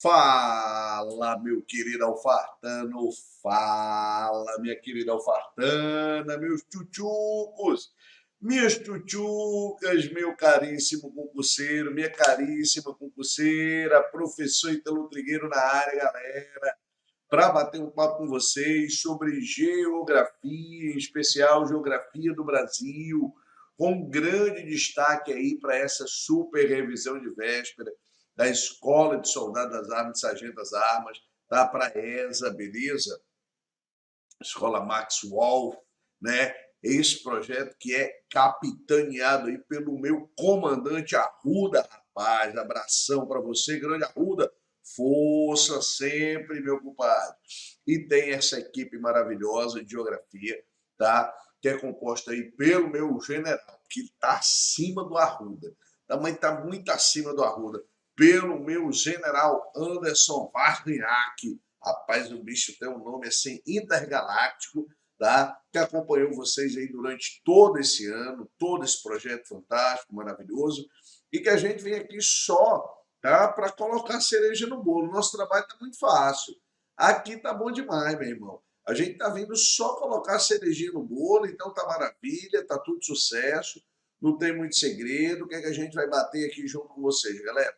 Fala, meu querido Alfartano, fala, minha querida Alfartana, meus tchutchucos, minhas tchutchucas, meu caríssimo concurseiro, minha caríssima concurseira, professor Ítalo Trigueiro na área, galera, para bater um papo com vocês sobre geografia, em especial geografia do Brasil, com grande destaque aí para essa super revisão de véspera da Escola de Soldado das Armas, de Sargento das Armas, tá? Para a ESA, beleza? Escola Max Wolf, né? Esse projeto que é capitaneado aí pelo meu comandante Arruda, rapaz. Abração para você, grande Arruda. Força sempre, meu compadre. E tem essa equipe maravilhosa de geografia, tá? Que é composta aí pelo meu general, que está acima do Arruda. Também está muito acima do Arruda. Pelo meu general Anderson Varniak. Rapaz, o bicho tem um nome assim intergaláctico, tá? Que acompanhou vocês aí durante todo esse ano, todo esse projeto fantástico, maravilhoso, e que a gente vem aqui só, tá? Para colocar cereja no bolo. Nosso trabalho tá muito fácil. Aqui tá bom demais, meu irmão. A gente tá vindo só colocar cerejinha no bolo, então tá maravilha, tá tudo sucesso, não tem muito segredo. O que é que a gente vai bater aqui junto com vocês, galera?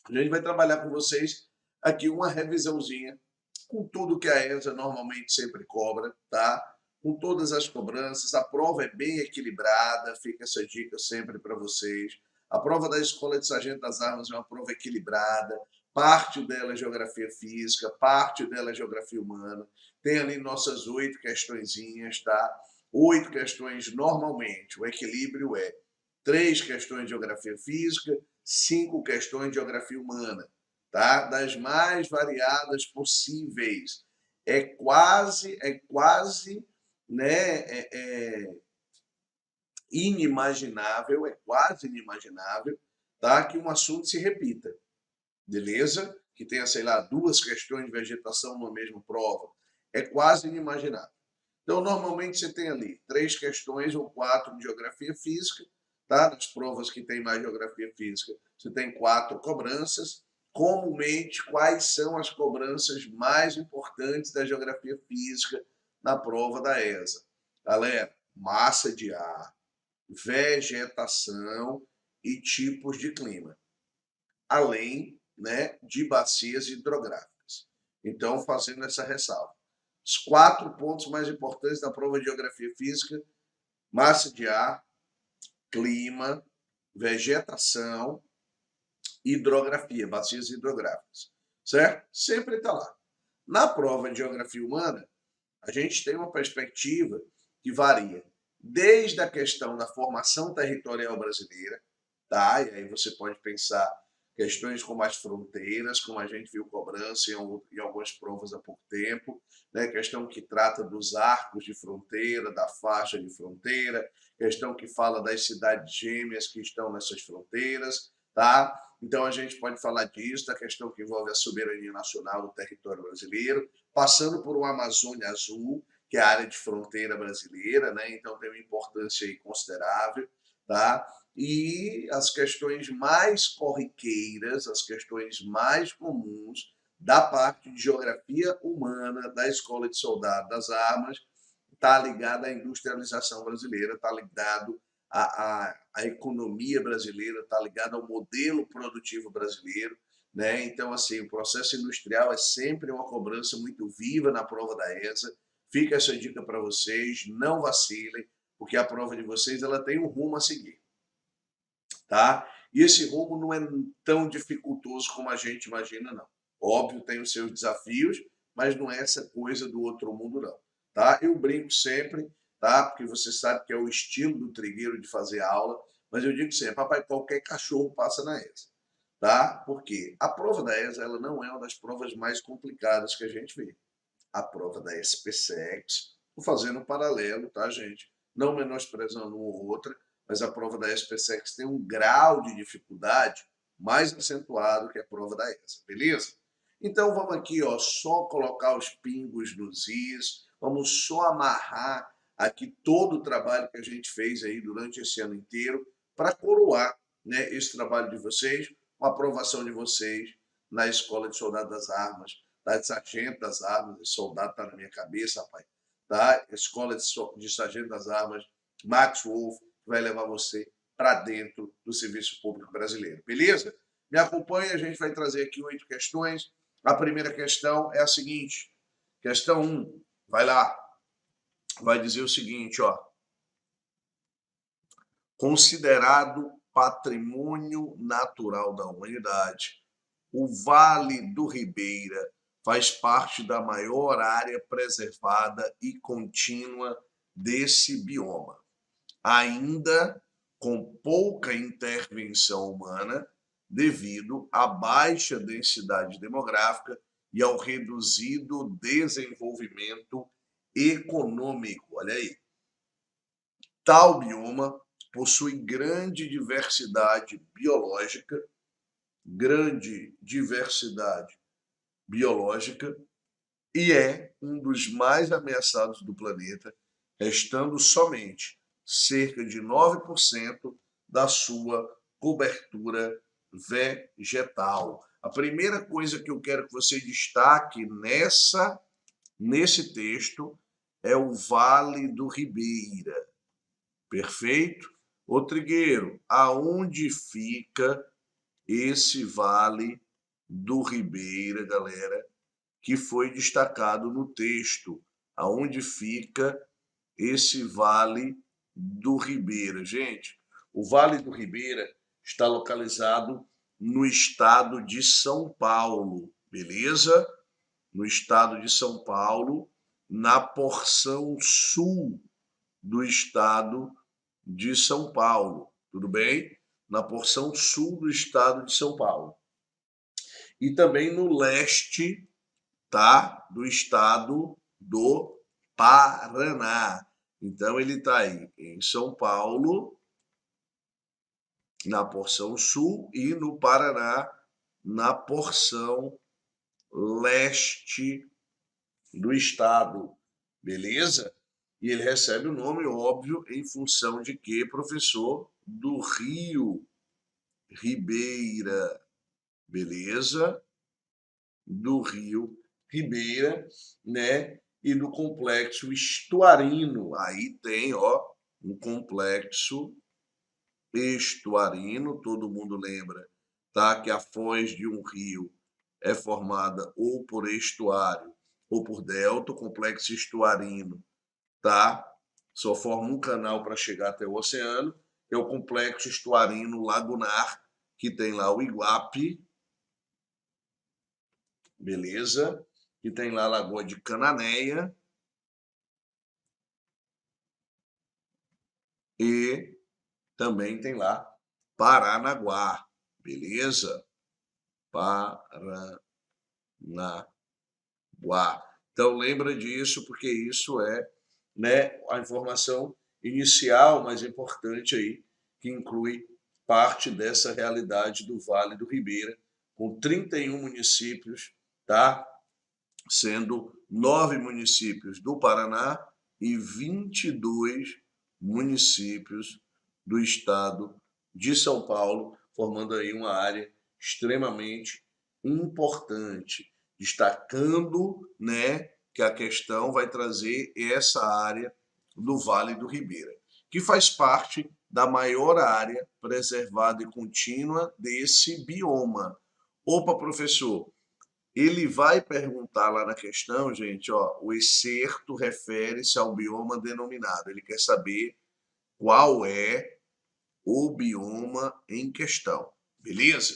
A gente vai trabalhar com vocês aqui uma revisãozinha com tudo que a ESA normalmente sempre cobra, tá? Com todas as cobranças, a prova é bem equilibrada, fica essa dica sempre para vocês. A prova da Escola de Sargento das Armas é uma prova equilibrada, parte dela é geografia física, parte dela é geografia humana. Tem ali nossas 8 questõezinhas, tá? 8 questões normalmente. O equilíbrio é 3 questões de geografia física, 5 questões de geografia humana, tá? Das mais variadas possíveis. É quase, né? Inimaginável, é quase inimaginável, tá? Que um assunto se repita, beleza? Que tenha, sei lá, 2 questões de vegetação numa mesma prova. É quase inimaginável. Então, normalmente você tem ali 3 questões ou 4 de geografia física, tá? Nas provas que tem mais geografia física, você tem 4 cobranças. Comumente, quais são as cobranças mais importantes da geografia física na prova da ESA? Galera, massa de ar, vegetação e tipos de clima, além, né, de bacias hidrográficas. Então, fazendo essa ressalva. Os 4 pontos mais importantes da prova de geografia física: massa de ar, clima, vegetação, hidrografia, bacias hidrográficas. Certo? Sempre está lá. Na prova de geografia humana, a gente tem uma perspectiva que varia desde a questão da formação territorial brasileira, tá? E aí você pode pensar questões como as fronteiras, como a gente viu cobrança em algumas provas há pouco tempo, né? Questão que trata dos arcos de fronteira, da faixa de fronteira, questão que fala das cidades gêmeas que estão nessas fronteiras, tá? Então a gente pode falar disso, da questão que envolve a soberania nacional do território brasileiro, passando por uma Amazônia Azul, que é a área de fronteira brasileira, né? Então tem uma importância aí considerável, tá? E as questões mais corriqueiras, as questões mais comuns da parte de geografia humana da Escola de Soldado das Armas, está ligada à industrialização brasileira, está ligado à economia brasileira, está ligado ao modelo produtivo brasileiro, né? Então, assim, o processo industrial é sempre uma cobrança muito viva na prova da ESA. Fica essa dica para vocês, não vacilem, porque a prova de vocês ela tem um rumo a seguir, tá? E esse rumo não é tão dificultoso como a gente imagina, não. Óbvio, tem os seus desafios, mas não é essa coisa do outro mundo, não, tá? Eu brinco sempre, tá? Porque você sabe que é o estilo do trigueiro de fazer aula, mas eu digo sempre, papai, qualquer cachorro passa na ESA, tá? Porque a prova da ESA ela não é uma das provas mais complicadas que a gente vê. A prova da SPSEX, fazendo um paralelo, tá, gente? Não menosprezando uma ou outra, mas a prova da SPSEX tem um grau de dificuldade mais acentuado que a prova da ESA, beleza? Então vamos aqui, ó, só colocar os pingos nos is, vamos só amarrar aqui todo o trabalho que a gente fez aí durante esse ano inteiro para coroar, né, esse trabalho de vocês, a aprovação de vocês na Escola de Soldado das Armas, tá? De Sargento das Armas, de soldado está na minha cabeça, rapaz. Tá? Escola de Sargento das Armas, Max Wolf, vai levar você para dentro do serviço público brasileiro. Beleza? Me acompanhe, a gente vai trazer aqui 8 questões. A primeira questão é a seguinte. Questão 1, vai lá. Vai dizer o seguinte, ó. Considerado patrimônio natural da humanidade, o Vale do Ribeira faz parte da maior área preservada e contínua desse bioma, ainda com pouca intervenção humana, devido à baixa densidade demográfica e ao reduzido desenvolvimento econômico. Olha aí. Tal bioma possui grande diversidade biológica, e é um dos mais ameaçados do planeta, restando somente cerca de 9% da sua cobertura vegetal. A primeira coisa que eu quero que você destaque nesse texto é o Vale do Ribeira. Perfeito? Ô Trigueiro, aonde fica esse Vale do Ribeira, galera, que foi destacado no texto? Aonde fica esse Vale do Ribeira? Gente, o Vale do Ribeira está localizado no estado de São Paulo, beleza? No estado de São Paulo, na porção sul do estado de São Paulo, tudo bem? Na porção sul do estado de São Paulo. E também no leste, tá? Do estado do Paraná. Então, ele está aí em São Paulo, na porção sul, e no Paraná, na porção leste do estado. Beleza? E ele recebe o nome, óbvio, em função de que, professor? Do Rio Ribeira. Beleza? Do Rio Ribeira, né? E do complexo estuarino. Aí tem, ó, um complexo estuarino, todo mundo lembra, tá? Que a foz de um rio é formada ou por estuário ou por delta. O complexo estuarino, tá? Só forma um canal para chegar até o oceano, é o complexo estuarino lagunar, que tem lá o Iguape, beleza? Que tem lá a Lagoa de Cananéia e também tem lá Paranaguá, beleza? Paranaguá. Então lembra disso, porque isso é, né, a informação inicial mais importante aí, que inclui parte dessa realidade do Vale do Ribeira, com 31 municípios, tá? Sendo 9 municípios do Paraná e 22 municípios do estado de São Paulo, formando aí uma área extremamente importante, destacando, né, que a questão vai trazer essa área do Vale do Ribeira, que faz parte da maior área preservada e contínua desse bioma. Opa, professor, ele vai perguntar lá na questão, gente, ó, o excerto refere-se ao bioma denominado. Ele quer saber qual é o bioma em questão, beleza?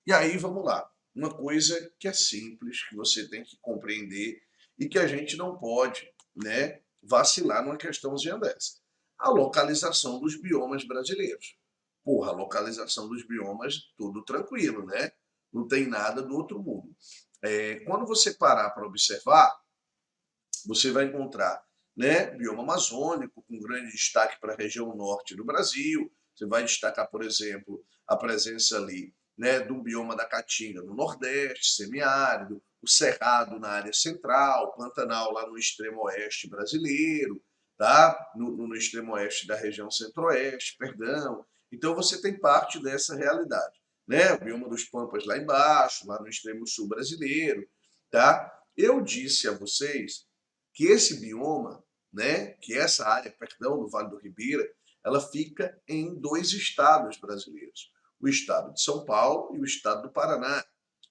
E aí, vamos lá. Uma coisa que é simples, que você tem que compreender e que a gente não pode, né, vacilar numa questãozinha dessa. A localização dos biomas brasileiros. Porra, a localização dos biomas, tudo tranquilo, né? Não tem nada do outro mundo. Quando você parar para observar, você vai encontrar, né, bioma amazônico, com grande destaque para a região norte do Brasil. Você vai destacar, por exemplo, a presença ali, né, do bioma da Caatinga no Nordeste, semiárido, o Cerrado na área central, Pantanal lá no extremo oeste brasileiro, tá? No extremo oeste da região centro-oeste, perdão. Então você tem parte dessa realidade. né? O bioma dos Pampas lá embaixo, lá no extremo sul brasileiro, tá? Eu disse a vocês que esse bioma, né, que essa área, perdão, do Vale do Ribeira, ela fica em 2 estados brasileiros, o estado de São Paulo e o estado do Paraná,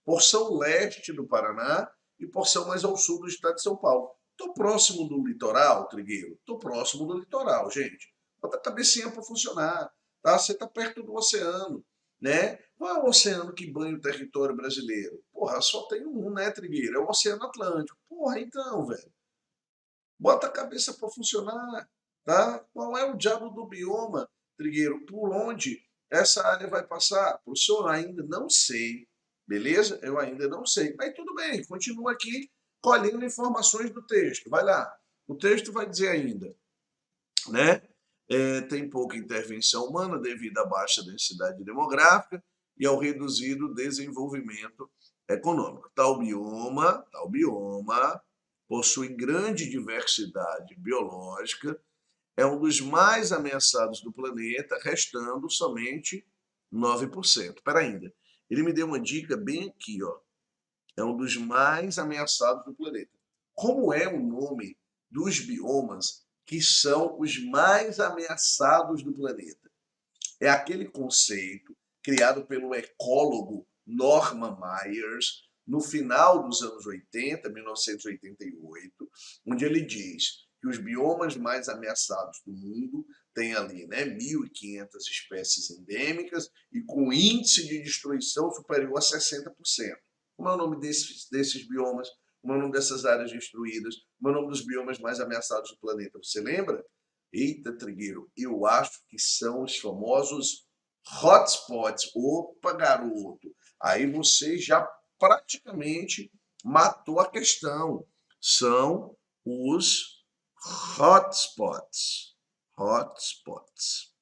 porção leste do Paraná e porção mais ao sul do estado de São Paulo. Estou próximo do litoral, Trigueiro? Estou próximo do litoral, gente. Bota a cabecinha para funcionar, tá? Você está perto do oceano, né? Qual é o oceano que banha o território brasileiro? Porra, só tem um, né, Trigueiro? É o Oceano Atlântico. Porra, então, velho. Bota a cabeça para funcionar, tá? Qual é o diabo do bioma, Trigueiro? Por onde essa área vai passar? Professor, ainda não sei, beleza? Eu ainda não sei. Mas tudo bem, continua aqui colhendo informações do texto. Vai lá. O texto vai dizer ainda, né? Tem pouca intervenção humana devido à baixa densidade demográfica e ao reduzido desenvolvimento econômico. Tal bioma possui grande diversidade biológica, é um dos mais ameaçados do planeta, restando somente 9%. Espera ainda, ele me deu uma dica bem aqui, ó. É um dos mais ameaçados do planeta. Como é o nome dos biomas que são os mais ameaçados do planeta? É aquele conceito criado pelo ecólogo Norman Myers no final dos anos 80, 1988, onde ele diz que os biomas mais ameaçados do mundo têm ali, né, 1.500 espécies endêmicas e com índice de destruição superior a 60%. Como é o nome desses biomas? Como é o nome dessas áreas destruídas? Como é o nome dos biomas mais ameaçados do planeta? Você lembra? Eita, Trigueiro, eu acho que são os famosos hotspots. Opa, garoto, aí você já praticamente matou a questão. São os hotspots. Hotspots.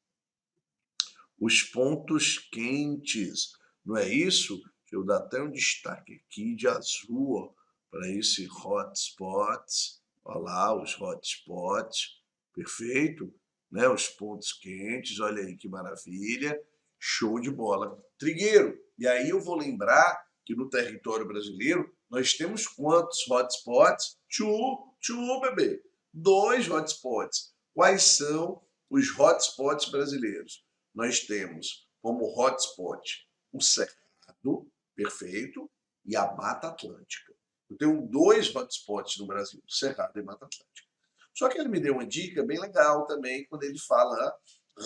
Os pontos quentes. Não é isso? Deixa eu dar até um destaque aqui de azul para esse hotspots. Olha lá, os hotspots. Perfeito? Né? Os pontos quentes, olha aí que maravilha. Show de bola. Trigueiro, e aí eu vou lembrar que no território brasileiro nós temos quantos hotspots? Bebê. 2 hotspots. Quais são os hotspots brasileiros? Nós temos como hotspot o Cerrado, perfeito, e a Mata Atlântica. Eu tenho 2 hotspots no Brasil, Cerrado e Mata Atlântica. Só que ele me deu uma dica bem legal também, quando ele fala,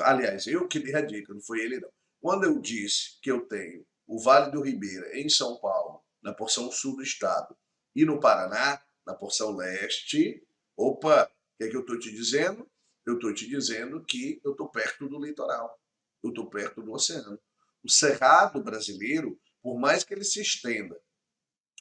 aliás, eu que dei a dica, não foi ele não. Quando eu disse que eu tenho o Vale do Ribeira em São Paulo, na porção sul do estado, e no Paraná, na porção leste, opa, o que é que eu estou te dizendo? Eu estou te dizendo que eu estou perto do litoral, eu estou perto do oceano. O Cerrado brasileiro, por mais que ele se estenda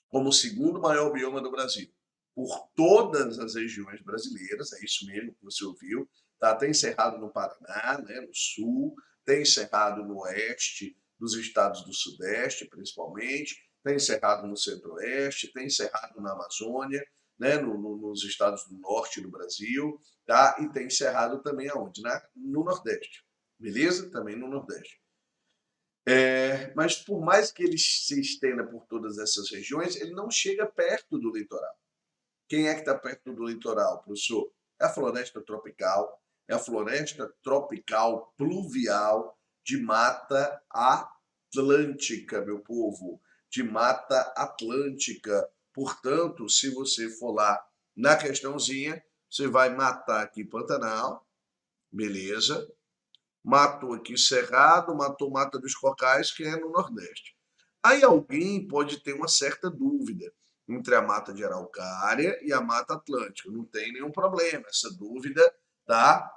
como o segundo maior bioma do Brasil, por todas as regiões brasileiras, é isso mesmo que você ouviu, tá? Tem cerrado no Paraná, né, no sul, tem cerrado no oeste dos estados do Sudeste, principalmente, tem cerrado no Centro-Oeste, tem cerrado na Amazônia, né, nos estados do Norte do Brasil, tá? E tem cerrado também aonde? No Nordeste, beleza? Também no Nordeste. Mas por mais que ele se estenda por todas essas regiões, ele não chega perto do litoral. Quem é que está perto do litoral, professor? É a floresta tropical, é a floresta tropical pluvial de Mata Atlântica, meu povo, de Mata Atlântica. Portanto, se você for lá na questãozinha, você vai matar aqui Pantanal, beleza? Matou aqui Cerrado, matou Mata dos Cocais, que é no Nordeste. Aí alguém pode ter uma certa dúvida entre a Mata de Araucária e a Mata Atlântica. Não tem nenhum problema. Essa dúvida, tá?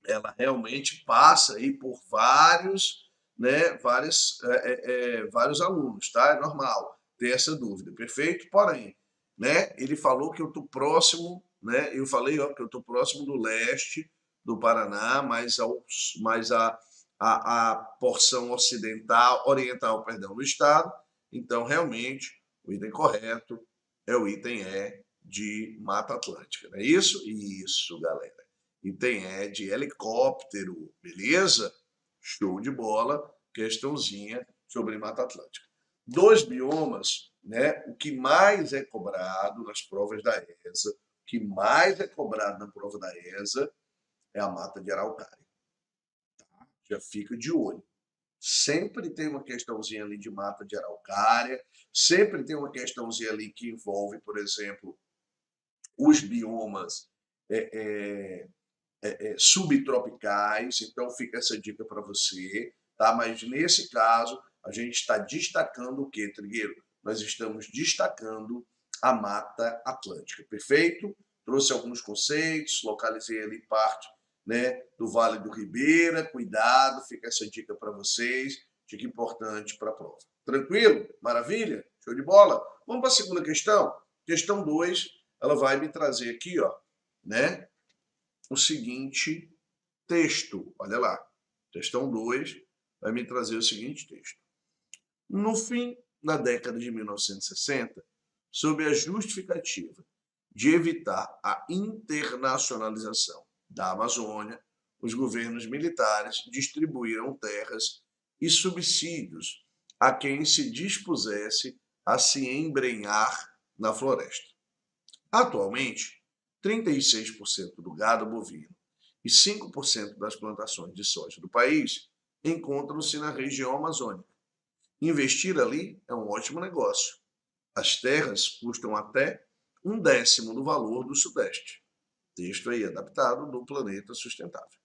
Ela realmente passa aí por vários, né, vários alunos, tá? É normal ter essa dúvida, perfeito? Porém, né, ele falou que eu estou próximo, né? Eu falei ó, que eu estou próximo do leste do Paraná, mais a porção oriental, perdão, do estado. Então, realmente, o item correto é o item E de Mata Atlântica, não é isso? Isso, galera. Item E de helicóptero, beleza? Show de bola, questãozinha sobre Mata Atlântica. Dos biomas, né, o que mais é cobrado nas provas da ESA, o que mais é cobrado na prova da ESA é a mata de araucária. Tá? Já fica de olho. Sempre tem uma questãozinha ali de mata de araucária, sempre tem uma questãozinha ali que envolve, por exemplo, os biomas subtropicais, então fica essa dica para você, tá? Mas nesse caso, a gente está destacando o que, Trigueiro? Nós estamos destacando a Mata Atlântica, perfeito? Trouxe alguns conceitos, localizei ali parte, né, do Vale do Ribeira, cuidado, fica essa dica para vocês, dica importante para a prova. Tranquilo? Maravilha? Show de bola? Vamos para a segunda questão? Questão 2, ela vai me trazer aqui, ó, né, o seguinte texto. Olha lá, questão 2 vai me trazer o seguinte texto. No fim da década de 1960, sob a justificativa de evitar a internacionalização da Amazônia, os governos militares distribuíram terras e subsídios a quem se dispusesse a se embrenhar na floresta. Atualmente, 36% do gado bovino e 5% das plantações de soja do país encontram-se na região amazônica. Investir ali é um ótimo negócio. As terras custam até 1/10 do valor do Sudeste. Texto aí adaptado do Planeta Sustentável.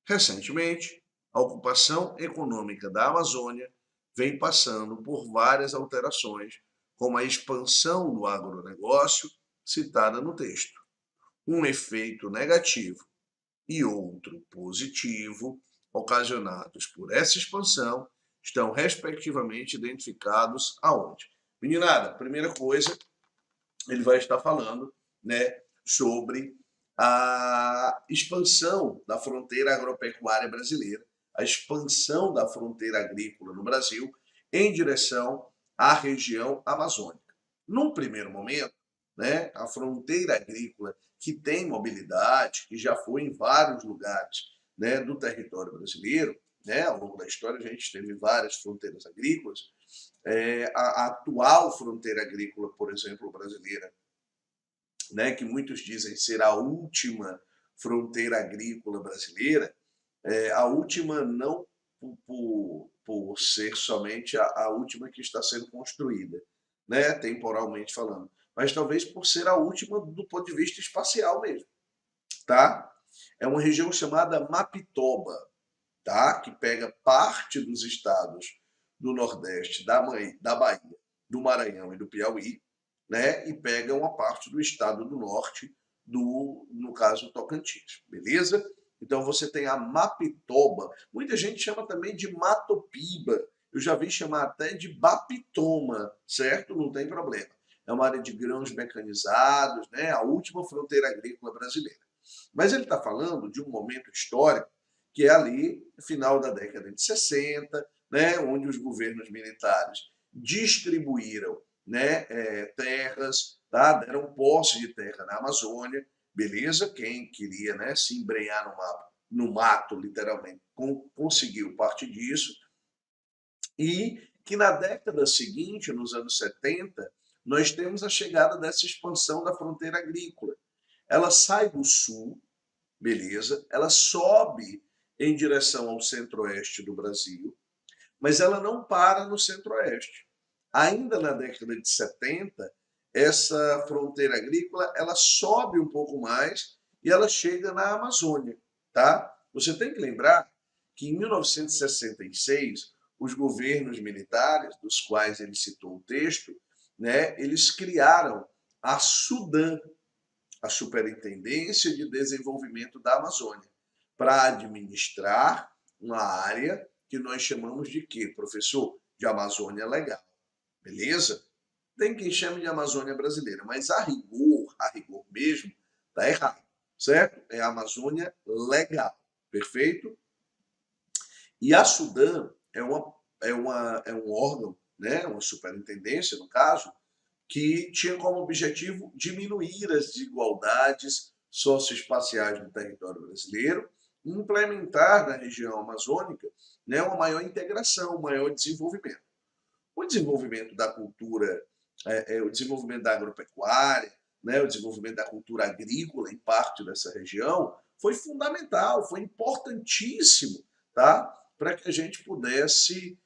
Recentemente, a ocupação econômica da Amazônia vem passando por várias alterações, como a expansão do agronegócio citada no texto. Um efeito negativo e outro positivo ocasionados por essa expansão estão respectivamente identificados aonde? Meninada, primeira coisa, ele vai estar falando, né, sobre a expansão da fronteira agropecuária brasileira, a expansão da fronteira agrícola no Brasil em direção à região amazônica. Num primeiro momento, né, a fronteira agrícola que tem mobilidade, que já foi em vários lugares, né, do território brasileiro, né, ao longo da história a gente teve várias fronteiras agrícolas, a atual fronteira agrícola, por exemplo, brasileira, né, que muitos dizem ser a última fronteira agrícola brasileira, a última não por ser somente a última que está sendo construída, né, temporalmente falando, mas talvez por ser a última do ponto de vista espacial mesmo, tá? É uma região chamada Mapitoba, tá? Que pega parte dos estados do Nordeste, da Bahia, do Maranhão e do Piauí, né? E pega uma parte do estado do Norte, no caso, Tocantins, beleza? Então você tem a Mapitoba, muita gente chama também de Matopiba, eu já vi chamar até de Bapitoma, certo? Não tem problema. É uma área de grãos mecanizados, né? A última fronteira agrícola brasileira. Mas ele está falando de um momento histórico que é ali, final da década de 60, né, onde os governos militares distribuíram, né, terras, tá, deram posse de terra na Amazônia, beleza? Quem queria, né, se embrenhar no mato, literalmente, conseguiu parte disso. E que na década seguinte, nos anos 70, nós temos a chegada dessa expansão da fronteira agrícola. Ela sai do sul, beleza? Ela sobe em direção ao centro-oeste do Brasil, mas ela não para no centro-oeste. Ainda na década de 70, essa fronteira agrícola ela sobe um pouco mais e ela chega na Amazônia, tá? Você tem que lembrar que em 1966 os governos militares, dos quais ele citou o texto, né, eles criaram a SUDAM, a Superintendência de Desenvolvimento da Amazônia, para administrar uma área que nós chamamos de quê, professor? De Amazônia Legal. Beleza? Tem quem chame de Amazônia Brasileira, mas a rigor mesmo, está errado, certo? É a Amazônia Legal, perfeito? E a SUDAM é um órgão, né, uma superintendência, no caso, que tinha como objetivo diminuir as desigualdades socioespaciais no território brasileiro e implementar na região amazônica, né, uma maior integração, um maior desenvolvimento. o desenvolvimento da cultura, o desenvolvimento da agropecuária, né, o desenvolvimento da cultura agrícola em parte dessa região, foi fundamental, foi importantíssimo, tá? Para que a gente pudesse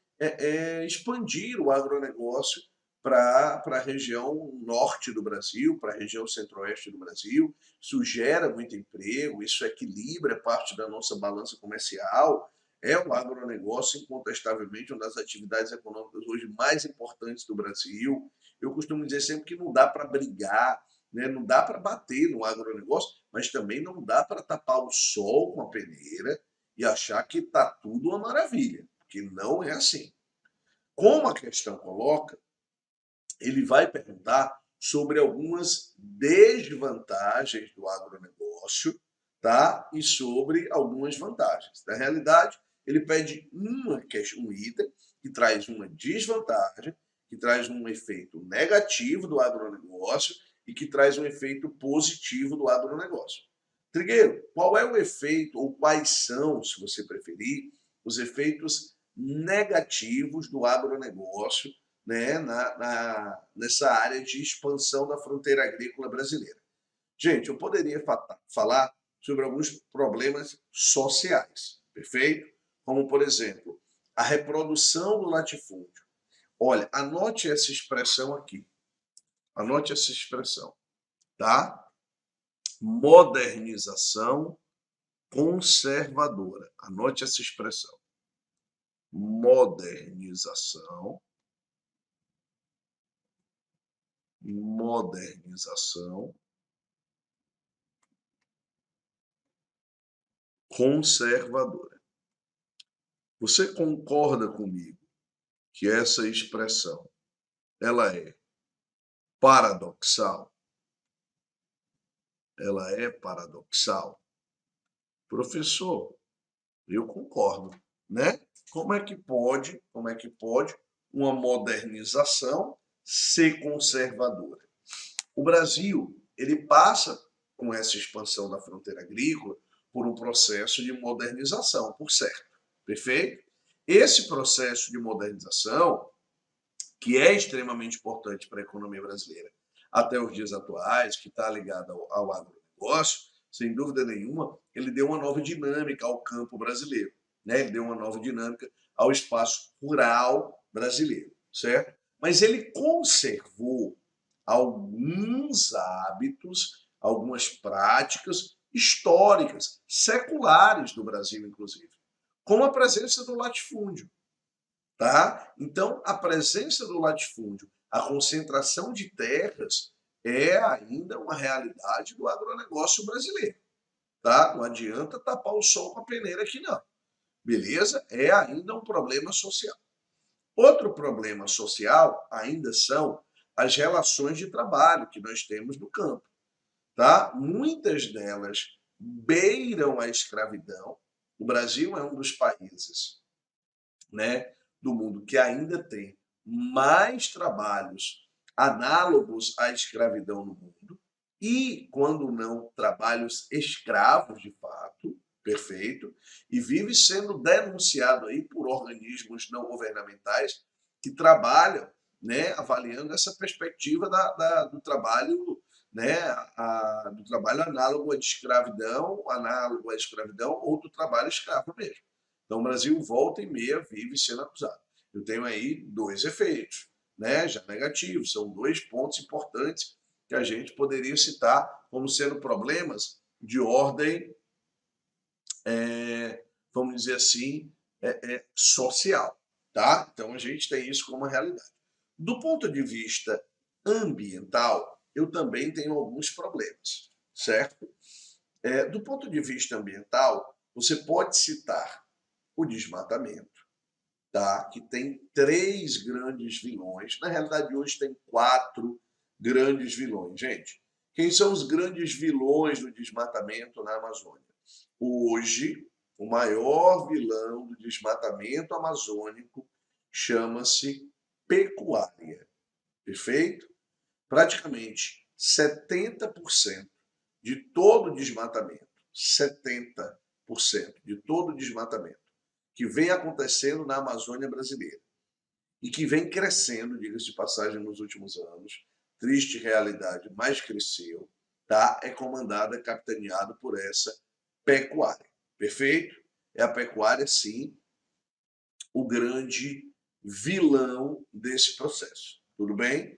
expandir o agronegócio para a região norte do Brasil, para a região centro-oeste do Brasil. Isso gera muito emprego, isso equilibra parte da nossa balança comercial. É o agronegócio, incontestavelmente, uma das atividades econômicas hoje mais importantes do Brasil. Eu costumo dizer sempre que não dá para brigar, né? Não dá para bater no agronegócio, mas também não dá para tapar o sol com a peneira e achar que está tudo uma maravilha, porque não é assim. Como a questão coloca, ele vai perguntar sobre algumas desvantagens do agronegócio, tá? E sobre algumas vantagens. Na realidade, ele pede um item que traz uma desvantagem, que traz um efeito negativo do agronegócio e que traz um efeito positivo do agronegócio. Trigueiro, qual é o efeito, ou quais são, se você preferir, os efeitos negativos do agronegócio, né, nessa área de expansão da fronteira agrícola brasileira? Gente, eu poderia falar sobre alguns problemas sociais, perfeito? Como, por exemplo, a reprodução do latifúndio. Olha, anote essa expressão aqui. Anote essa expressão, tá? Modernização conservadora. Anote essa expressão. Modernização conservadora. Você concorda comigo que essa expressão ela é paradoxal? Ela é paradoxal? Professor, eu concordo, né? Como é que pode uma modernização ser conservadora? O Brasil, ele passa com essa expansão da fronteira agrícola por um processo de modernização, por certo, perfeito? Esse processo de modernização, que é extremamente importante para a economia brasileira até os dias atuais, que está ligado ao agronegócio, sem dúvida nenhuma, ele deu uma nova dinâmica ao campo brasileiro, né? Ele deu uma nova dinâmica ao espaço rural brasileiro, certo? Mas ele conservou alguns hábitos, algumas práticas históricas, seculares do Brasil, inclusive, como a presença do latifúndio. Tá? Então, a presença do latifúndio, a concentração de terras é ainda uma realidade do agronegócio brasileiro. Tá? Não adianta tapar o sol com a peneira aqui, não. Beleza? É ainda um problema social. Outro problema social ainda são as relações de trabalho que nós temos no campo. Tá? Muitas delas beiram a escravidão. O Brasil é um dos países, né, do mundo que ainda tem mais trabalhos análogos à escravidão no mundo e, quando não, trabalhos escravos de fato, perfeito, e vive sendo denunciado aí por organismos não governamentais que trabalham, né, avaliando essa perspectiva do trabalho, né, do trabalho análogo à escravidão ou do trabalho escravo mesmo. Então, o Brasil volta e meia vive sendo acusado. Eu tenho aí dois efeitos, né, já negativos, são dois pontos importantes que a gente poderia citar como sendo problemas de ordem, vamos dizer assim, social. Tá? Então, a gente tem isso como uma realidade. Do ponto de vista ambiental, eu também tenho alguns problemas, certo? Do ponto de vista ambiental, você pode citar o desmatamento, tá? Que tem três grandes vilões. Na realidade, hoje tem quatro grandes vilões. Gente, quem são os grandes vilões do desmatamento na Amazônia? Hoje, o maior vilão do desmatamento amazônico chama-se pecuária. Perfeito? Praticamente 70% de todo o desmatamento, 70% de todo o desmatamento que vem acontecendo na Amazônia brasileira e que vem crescendo, diga-se de passagem, nos últimos anos, triste realidade, mas cresceu, tá? É comandada, capitaneada por essa pecuária. Perfeito? É a pecuária, sim, o grande vilão desse processo. Tudo bem?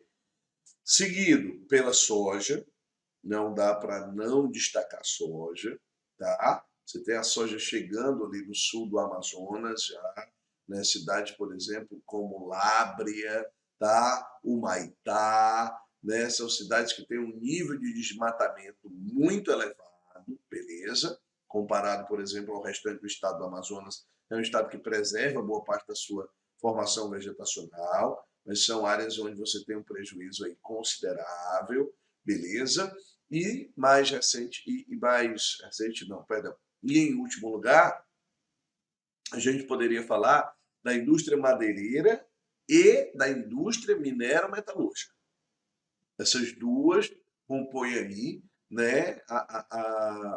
Seguido pela soja, não dá para não destacar a soja, tá? Você tem a soja chegando ali no sul do Amazonas já, né? Cidades, por exemplo, como Lábrea, tá? Humaitá, né? São cidades que têm um nível de desmatamento muito elevado, beleza? Comparado, por exemplo, ao restante do estado do Amazonas, é um estado que preserva boa parte da sua formação vegetacional, mas são áreas onde você tem um prejuízo aí considerável, beleza? E mais recente, mais recente não, perdão. E em último lugar, a gente poderia falar da indústria madeireira e da indústria minero-metalúrgica. Essas duas compõem aí, né,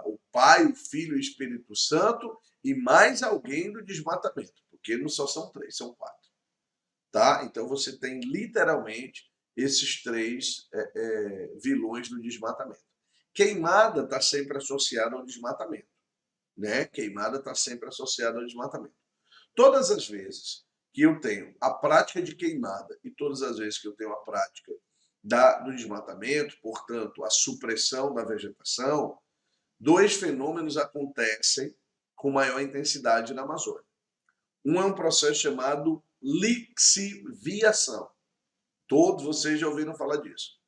o Pai, o Filho e o Espírito Santo e mais alguém do desmatamento, porque não só são três, são quatro. Tá? Então você tem literalmente esses três vilões do desmatamento. Queimada está sempre associada ao desmatamento. Né? Queimada está sempre associada ao desmatamento. Todas as vezes que eu tenho a prática de queimada e todas as vezes que eu tenho a prática do desmatamento, portanto, a supressão da vegetação, dois fenômenos acontecem com maior intensidade na Amazônia. Um é um processo chamado lixiviação. Todos vocês já ouviram falar disso.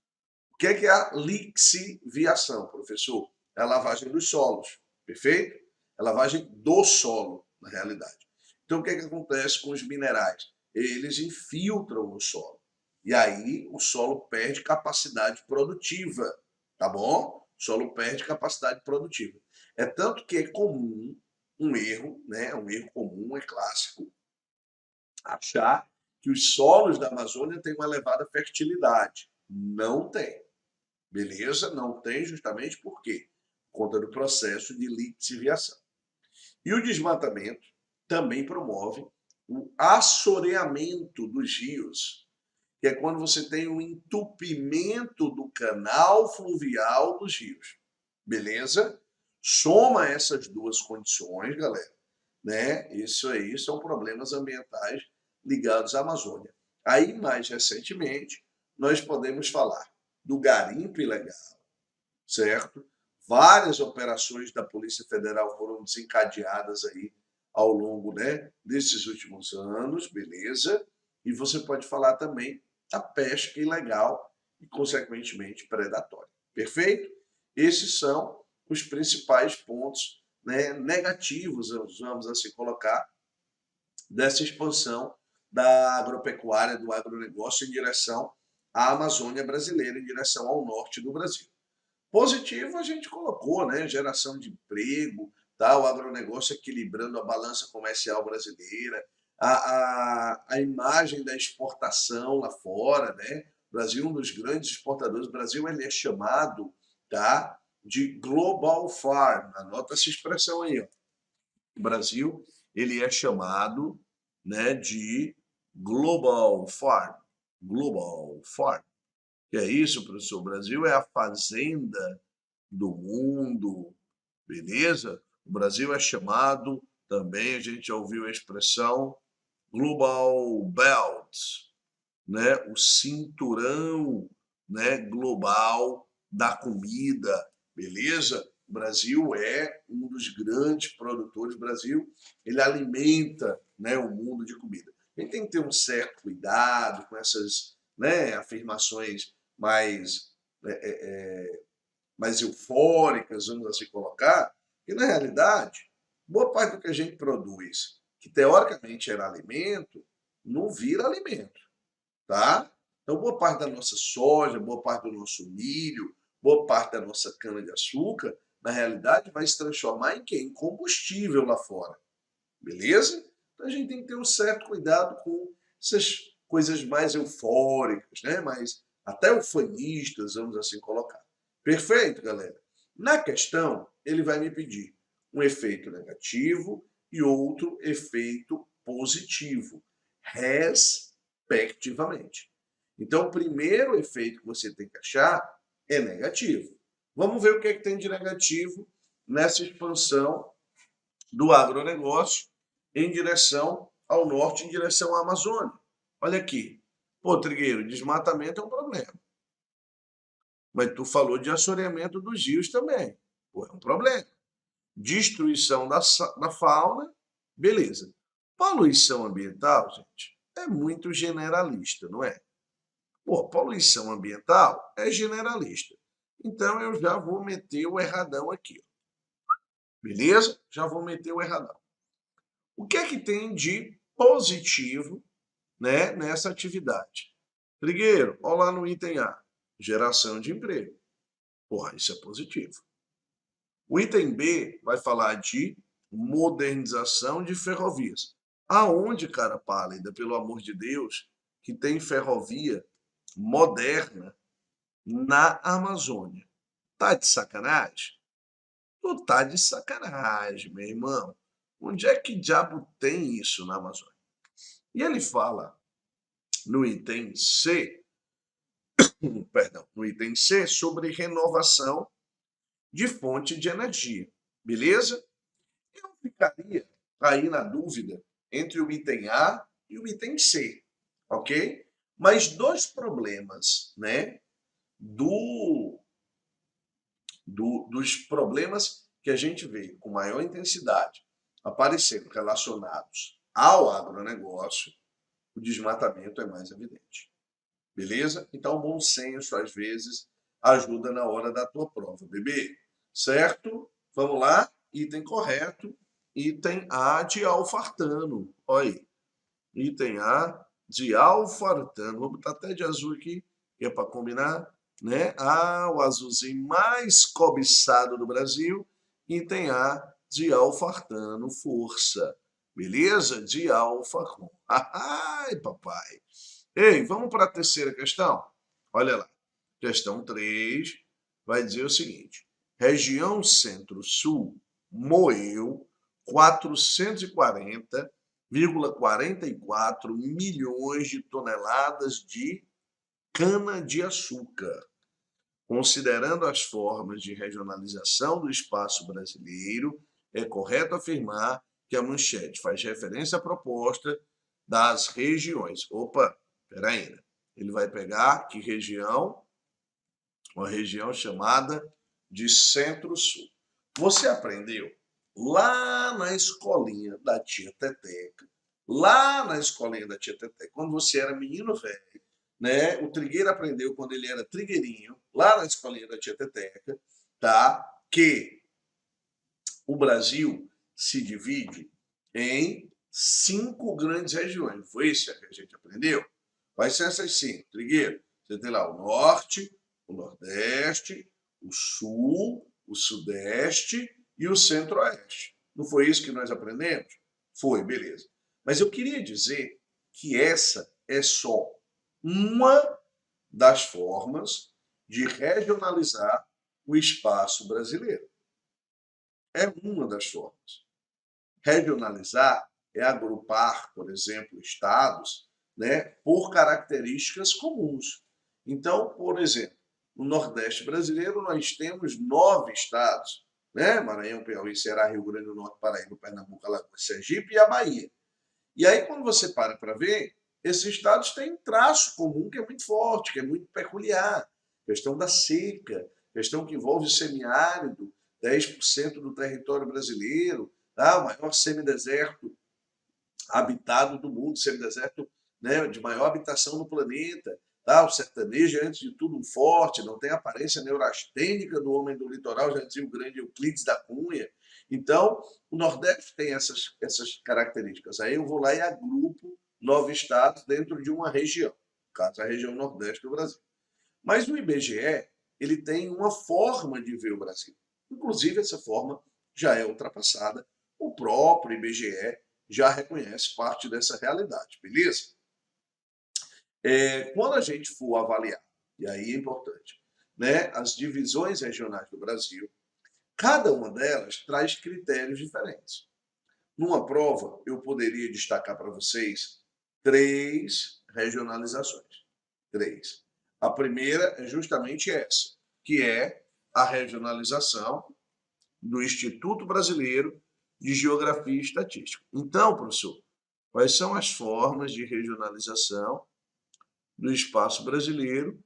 O que é a lixiviação, professor? É a lavagem dos solos, perfeito? É a lavagem do solo, na realidade. Então, o que acontece com os minerais? Eles infiltram no solo. E aí, o solo perde capacidade produtiva, tá bom? O solo perde capacidade produtiva. É tanto que é comum um erro, né? Um erro comum, é clássico, achar que os solos da Amazônia têm uma elevada fertilidade. Não tem. Beleza? Não tem justamente por quê? Por conta do processo de lixiviação. E o desmatamento também promove o assoreamento dos rios, que é quando você tem um entupimento do canal fluvial dos rios. Beleza? Soma essas duas condições, galera, né? Isso aí são problemas ambientais ligados à Amazônia. Aí, mais recentemente, nós podemos falar do garimpo ilegal, certo? Várias operações da Polícia Federal foram desencadeadas aí ao longo, né, desses últimos anos, beleza? E você pode falar também da pesca ilegal e, consequentemente, predatória. Perfeito? Esses são os principais pontos, né, negativos, vamos assim colocar, dessa expansão da agropecuária, do agronegócio em direção à Amazônia brasileira, em direção ao norte do Brasil. Positivo a gente colocou, né? Geração de emprego, tá? O agronegócio equilibrando a balança comercial brasileira, a imagem da exportação lá fora, né? O Brasil é um dos grandes exportadores. O Brasil ele é chamado, tá, de Global Farm. Anota essa expressão aí, ó. O Brasil ele é chamado, né, de Global Farm. Global Farm. Que é isso, professor? O Brasil é a fazenda do mundo, beleza? O Brasil é chamado também, a gente já ouviu a expressão Global Belt, né? O cinturão, né, global da comida, beleza? O Brasil é um dos grandes produtores. O Brasil ele alimenta, né, o mundo de comida. A gente tem que ter um certo cuidado com essas, né, afirmações mais, mais eufóricas, vamos assim colocar, que na realidade, boa parte do que a gente produz, que teoricamente era alimento, não vira alimento, tá? Então, boa parte da nossa soja, boa parte do nosso milho, boa parte da nossa cana-de-açúcar, na realidade, vai se transformar em quê? Em combustível lá fora, beleza? Então, a gente tem que ter um certo cuidado com essas coisas mais eufóricas, né? Mais até ufanistas, vamos assim colocar. Perfeito, galera? Na questão, ele vai me pedir um efeito negativo e outro efeito positivo. Res respectivamente. Então, o primeiro efeito que você tem que achar é negativo. Vamos ver o que tem de negativo nessa expansão do agronegócio em direção ao norte, em direção à Amazônia. Olha aqui. Pô, Trigueiro, desmatamento é um problema. Mas tu falou de assoreamento dos rios também. Pô, é um problema. Destruição da fauna, beleza. Poluição ambiental, gente, é muito generalista, não é? Pô, poluição ambiental é generalista. Então eu já vou meter o erradão aqui. Beleza? Já vou meter o erradão. O que é que tem de positivo, né, nessa atividade? Trigueiro, olha lá no item A, geração de emprego. Porra, isso é positivo. O item B vai falar de modernização de ferrovias. Aonde, cara pálida, pelo amor de Deus, que tem ferrovia moderna na Amazônia? Tá de sacanagem? Tu tá de sacanagem, meu irmão. Onde é que diabo tem isso na Amazônia? E ele fala no item C, perdão, no item C sobre renovação de fonte de energia. Beleza? Eu ficaria aí na dúvida entre o item A e o item C, ok? Mas dois problemas, né, dos problemas que a gente vê com maior intensidade aparecendo relacionados ao agronegócio, o desmatamento é mais evidente. Beleza? Então, o bom senso, às vezes, ajuda na hora da tua prova, bebê. Certo? Vamos lá? Item correto. Item A de alfartano. Olha aí. Item A de alfartano. Vou botar até de azul aqui, que é para combinar. Né? Ah, o azulzinho mais cobiçado do Brasil. Item A de alfartano. Força. Beleza? De alfa com. Ai, papai. Ei, vamos para a terceira questão? Olha lá. Questão 3 vai dizer o seguinte. Região Centro-Sul moeu 440,44 milhões de toneladas de cana-de-açúcar. Considerando as formas de regionalização do espaço brasileiro, é correto afirmar que a manchete faz referência à proposta das regiões. Opa, peraí, né? Ele vai pegar que região? Uma região chamada de Centro-Sul. Você aprendeu lá na escolinha da tia Teteca, quando você era menino velho, né? O Trigueiro aprendeu quando ele era trigueirinho, lá na escolinha da tia Teteca, tá? Que o Brasil se divide em 5 grandes regiões. Foi isso que a gente aprendeu? Quais são essas 5, Trigueiro? Você tem lá o Norte, o Nordeste, o Sul, o Sudeste e o Centro-Oeste. Não foi isso que nós aprendemos? Foi, beleza. Mas eu queria dizer que essa é só uma das formas de regionalizar o espaço brasileiro. É uma das formas. Regionalizar é agrupar, por exemplo, estados, né, por características comuns. Então, por exemplo, no Nordeste brasileiro nós temos 9 estados, né? Maranhão, Piauí, Ceará, Rio Grande do Norte, Paraíba, Pernambuco, Alagoas, Sergipe e a Bahia. E aí, quando você para ver, esses estados têm um traço comum que é muito forte, que é muito peculiar. Questão da seca, questão que envolve o semiárido, 10% do território brasileiro, tá? O maior semideserto habitado do mundo, semideserto, né, de maior habitação no planeta. Tá? O sertanejo é, antes de tudo, um forte, não tem aparência neurastênica do homem do litoral, já dizia o grande Euclides da Cunha. Então, o Nordeste tem essas características. Aí eu vou lá e agrupo 9 estados dentro de uma região, no caso, a região Nordeste do Brasil. Mas o IBGE, ele tem uma forma de ver o Brasil. Inclusive, essa forma já é ultrapassada. O próprio IBGE já reconhece parte dessa realidade, beleza? Quando a gente for avaliar, e aí é importante, né, as divisões regionais do Brasil, cada uma delas traz critérios diferentes. Numa prova, eu poderia destacar para vocês 3 regionalizações. 3. A primeira é justamente essa, que é a regionalização do Instituto Brasileiro de Geografia e Estatística. Então, professor, quais são as formas de regionalização do espaço brasileiro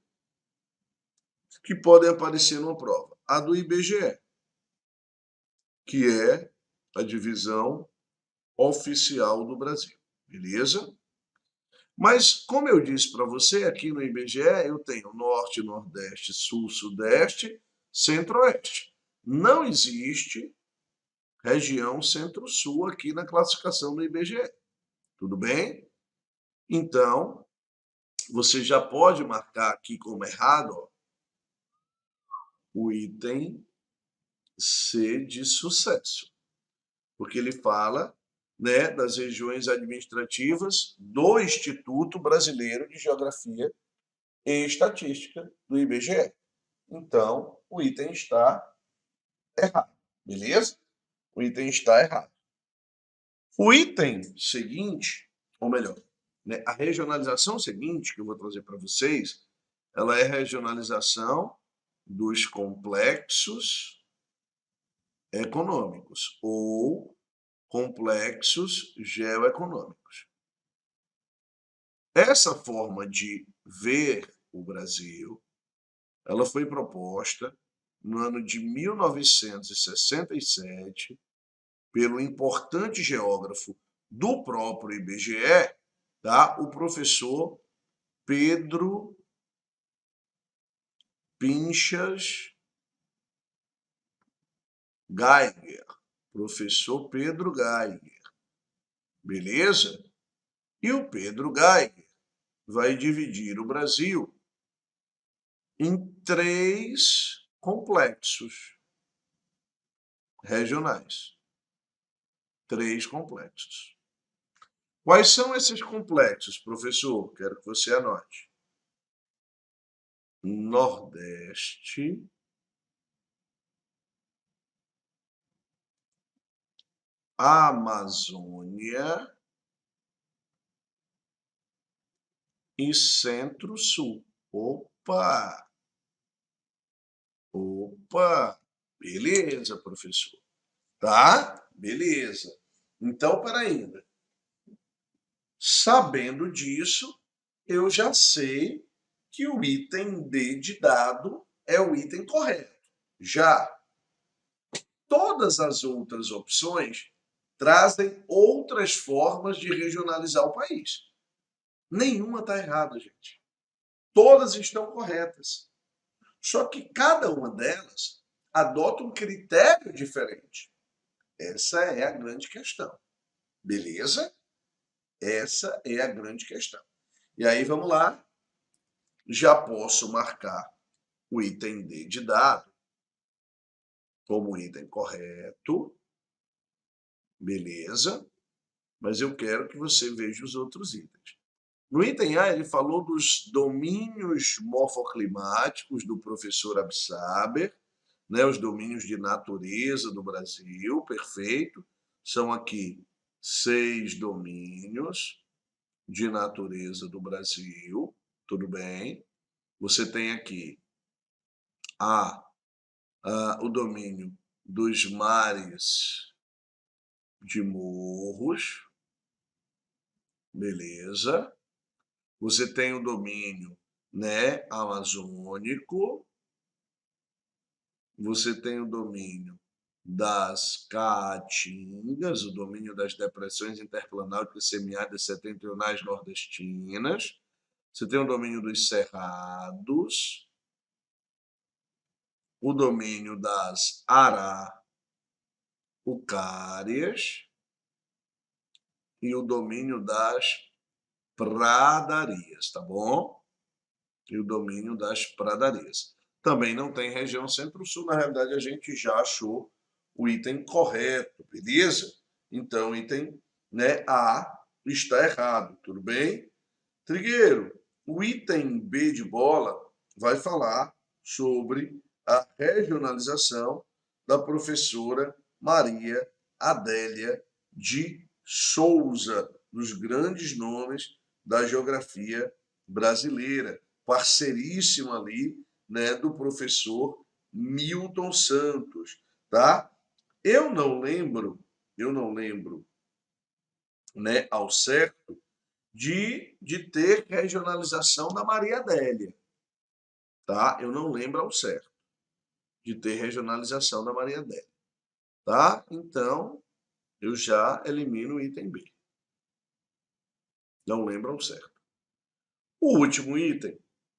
que podem aparecer numa prova? A do IBGE, que é a divisão oficial do Brasil, beleza? Mas, como eu disse para você, aqui no IBGE eu tenho Norte, Nordeste, Sul, Sudeste, Centro-Oeste. Não existe região Centro-Sul aqui na classificação do IBGE. Tudo bem? Então, você já pode marcar aqui como errado, ó, o item C de sucesso, porque ele fala, né, das regiões administrativas do Instituto Brasileiro de Geografia e Estatística, do IBGE. Então, o item está errado, beleza? O item está errado. O item seguinte, ou melhor, né, a regionalização seguinte que eu vou trazer para vocês, ela é a regionalização dos complexos econômicos ou complexos geoeconômicos. Essa forma de ver o Brasil, ela foi proposta no ano de 1967 pelo importante geógrafo do próprio IBGE, tá? O professor Pedro Pinchas Geiger. Professor Pedro Geiger. Beleza? E o Pedro Geiger vai dividir o Brasil em 3 complexos regionais. 3 complexos. Quais são esses complexos, professor? Quero que você anote. Nordeste, Amazônia e Centro-Sul. Opa! Opa! Beleza, professor. Tá? Beleza. Então, peraí. Sabendo disso, eu já sei que o item D de dado é o item correto. Já todas as outras opções trazem outras formas de regionalizar o país. Nenhuma está errada, gente. Todas estão corretas. Só que cada uma delas adota um critério diferente. Essa é a grande questão. Beleza? Essa é a grande questão. E aí, vamos lá. Já posso marcar o item D de dado como item correto. Beleza? Mas eu quero que você veja os outros itens. No item A, ele falou dos domínios morfoclimáticos do professor Absaber, né, os domínios de natureza do Brasil, perfeito. São aqui 6 domínios de natureza do Brasil, tudo bem. Você tem aqui o domínio dos mares de morros, beleza. Você tem o domínio, né, amazônico, você tem o domínio das caatingas, o domínio das depressões interplanálticas semiáridas setentrionais nordestinas, você tem o domínio dos cerrados, o domínio das araucárias e o domínio das pradarias, tá bom? E o domínio das pradarias. Também não tem região Centro-Sul, na realidade a gente já achou o item correto, beleza? Então o item, né, A está errado, tudo bem? Trigueiro, o item B de bola vai falar sobre a regionalização da professora Maria Adélia de Souza, dos grandes nomes da geografia brasileira, parceiríssimo ali, né, do professor Milton Santos, tá? Eu não lembro, né, ao certo, de ter regionalização da Maria Adélia, tá? Eu não lembro ao certo de ter regionalização da Maria Adélia, tá? Então, eu já elimino o item B. Não lembro ao certo. O último item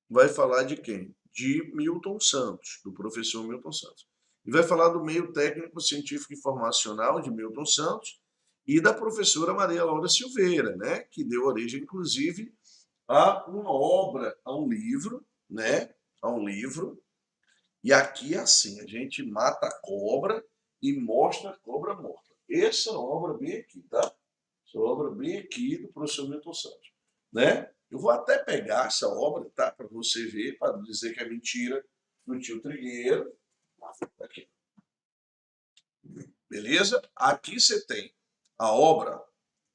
vai falar de quem? De Milton Santos, do professor Milton Santos. E vai falar do meio técnico científico informacional de Milton Santos e da professora Maria Laura Silveira, né, que deu origem, inclusive, a uma obra, a um livro, né, a um livro. E aqui é assim, a gente mata a cobra e mostra a cobra morta. Essa obra bem aqui, tá? Essa obra bem aqui do professor Milton Santos, né? Eu vou até pegar essa obra, tá? Para você ver, para dizer que é mentira do tio Trigueiro. Aqui. Beleza? Aqui você tem a obra,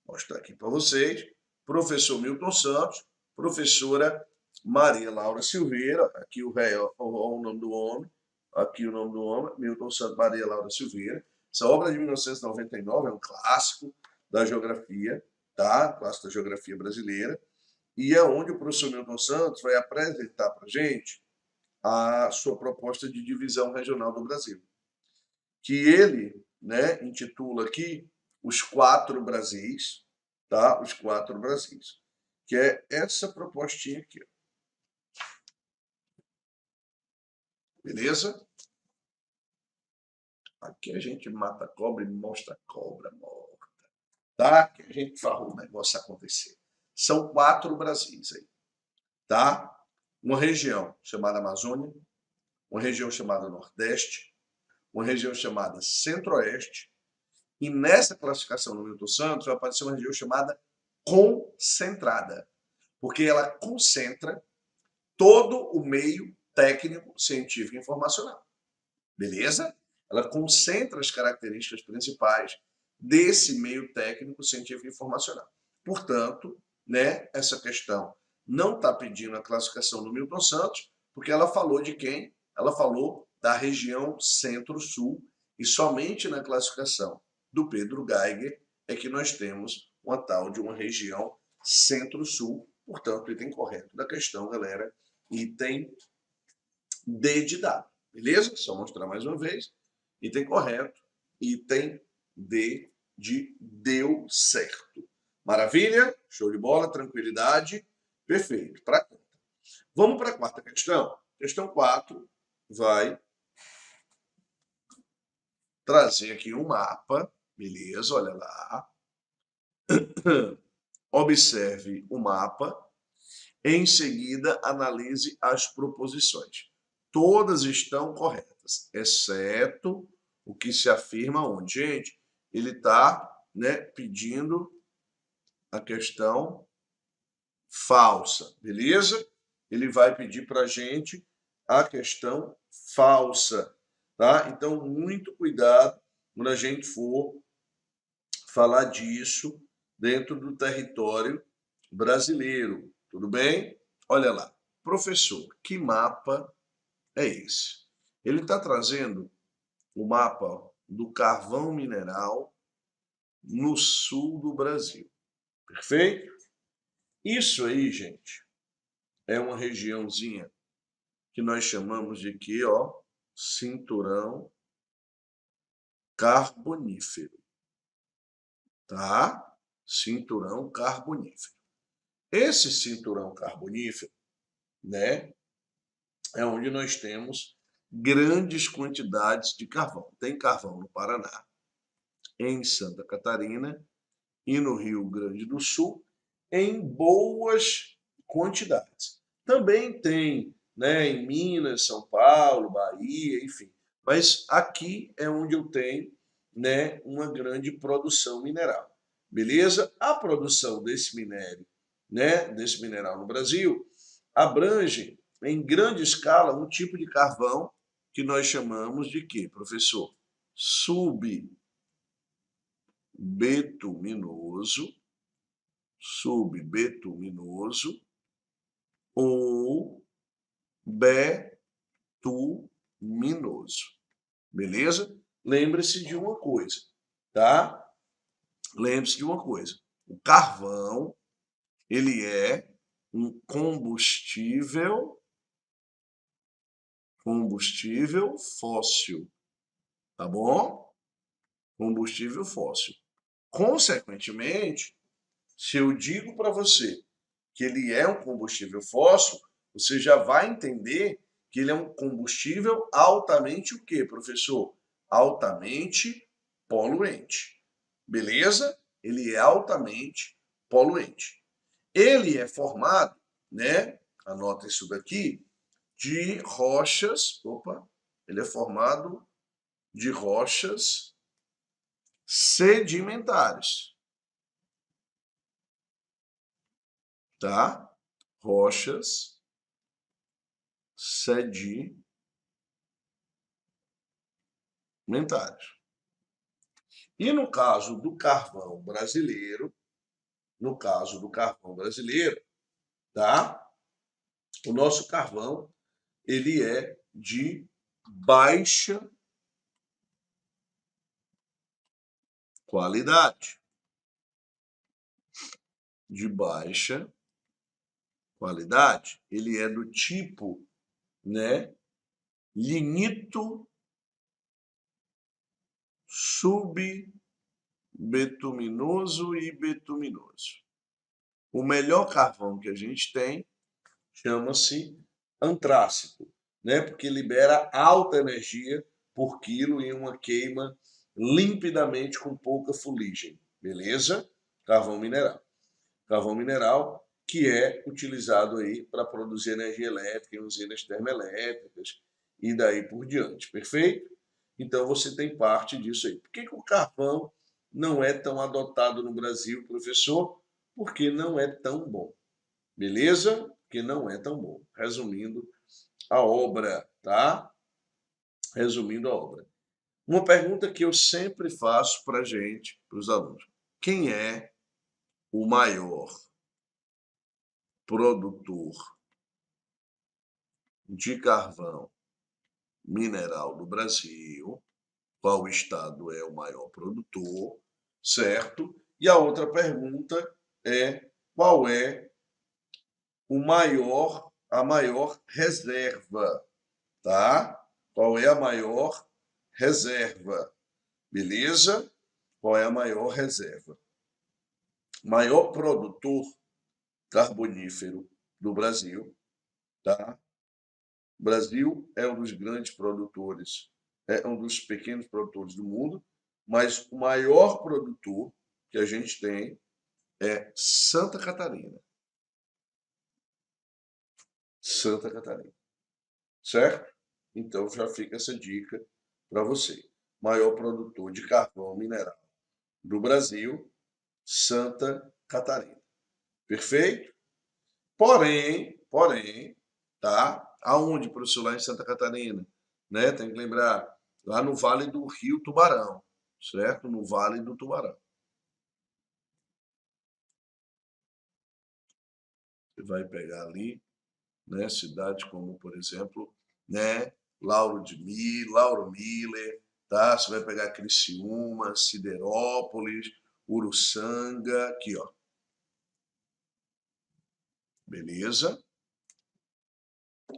vou mostrar aqui para vocês, professor Milton Santos, professora Maria Laura Silveira, aqui o nome do homem, aqui o nome do homem, Milton Santos Maria Laura Silveira. Essa obra é de 1999, é um clássico da geografia, tá? Clássico da geografia brasileira. E é onde o professor Milton Santos vai apresentar para a gente a sua proposta de divisão regional do Brasil, que ele, né, intitula aqui Os Quatro Brasis, tá? Os Quatro Brasis, que é essa propostinha aqui. Beleza? Aqui a gente mata a cobra e mostra a cobra morta, tá? Que a gente faz o negócio acontecer. São 4 Brasis aí, tá? Uma região chamada Amazônia, uma região chamada Nordeste, uma região chamada Centro-Oeste, e nessa classificação do Milton Santos vai aparecer uma região chamada concentrada, porque ela concentra todo o meio técnico, científico e informacional. Beleza? Ela concentra as características principais desse meio técnico, científico e informacional. Portanto, né, essa questão não está pedindo a classificação do Milton Santos, porque ela falou de quem? Ela falou da região Centro-Sul, e somente na classificação do Pedro Geiger é que nós temos uma tal de uma região Centro-Sul. Portanto, item correto da questão, galera, item D de dado. Beleza? Só mostrar mais uma vez. Item correto, item D de deu certo. Maravilha? Show de bola, tranquilidade. Perfeito. Vamos para a quarta questão. Questão 4 vai trazer aqui um mapa. Beleza, olha lá. Observe o mapa. Em seguida, analise as proposições. Todas estão corretas, exceto o que se afirma onde? Gente, ele está, né, pedindo a questão falsa, beleza? Ele vai pedir para a gente a questão falsa, tá? Então, muito cuidado quando a gente for falar disso dentro do território brasileiro, tudo bem? Olha lá, professor, que mapa é esse? Ele está trazendo o mapa do carvão mineral no sul do Brasil. Perfeito? Isso aí, gente, é uma regiãozinha que nós chamamos de quê, ó? Cinturão carbonífero. Tá? Cinturão carbonífero. Esse cinturão carbonífero, né, é onde nós temos grandes quantidades de carvão. Tem carvão no Paraná, em Santa Catarina e no Rio Grande do Sul, em boas quantidades. Também tem, né, em Minas, São Paulo, Bahia, enfim. Mas aqui é onde eu tenho, né, uma grande produção mineral. Beleza? A produção desse minério, né, desse mineral no Brasil, abrange em grande escala um tipo de carvão que nós chamamos de quê, professor? Subbetuminoso, subbetuminoso ou betuminoso. Beleza? Lembre-se de uma coisa, tá? Lembre-se de uma coisa. O carvão, ele é um combustível fóssil, tá bom? Combustível fóssil. Consequentemente, se eu digo para você que ele é um combustível fóssil, você já vai entender que ele é um combustível altamente o quê, professor? Altamente poluente. Beleza? Ele é altamente poluente. Ele é formado, né? Anota isso daqui, de rochas. Opa, ele é formado de rochas sedimentares. Tá? Rochas sedimentares. E no caso do carvão brasileiro, tá? O nosso carvão, ele é de baixa qualidade. De baixa qualidade. Ele é do tipo, né, lignito subbetuminoso e betuminoso. O melhor carvão que a gente tem chama-se antrácico, né? Porque libera alta energia por quilo em uma queima limpidamente com pouca fuligem, beleza? Carvão mineral. Carvão mineral que é utilizado aí para produzir energia elétrica em usinas termoelétricas e daí por diante, perfeito? Então você tem parte disso aí. Por que o carvão não é tão adotado no Brasil, professor? Porque não é tão bom. Beleza? Que não é tão bom. Resumindo a obra, tá? Resumindo a obra. Uma pergunta que eu sempre faço para gente, para os alunos. Quem é o maior produtor de carvão mineral do Brasil? Qual estado é o maior produtor? Certo? E a outra pergunta é qual é a maior reserva, tá? Qual é a maior reserva? Beleza? Qual é a maior reserva? Maior produtor carbonífero do Brasil, tá? O Brasil é um dos grandes produtores, é um dos pequenos produtores do mundo, mas o maior produtor que a gente tem é Santa Catarina. Santa Catarina. Certo? Então já fica essa dica para você. Maior produtor de carvão mineral do Brasil, Santa Catarina. Perfeito? Porém, tá? Aonde, professor? Lá em Santa Catarina, né? Tem que lembrar, lá no Vale do Rio Tubarão, certo? No Vale do Tubarão. Você vai pegar ali, né? Cidades como, por exemplo, né? Lauro Miller, tá? Você vai pegar Criciúma, Siderópolis, Uruçanga, aqui, ó. Beleza?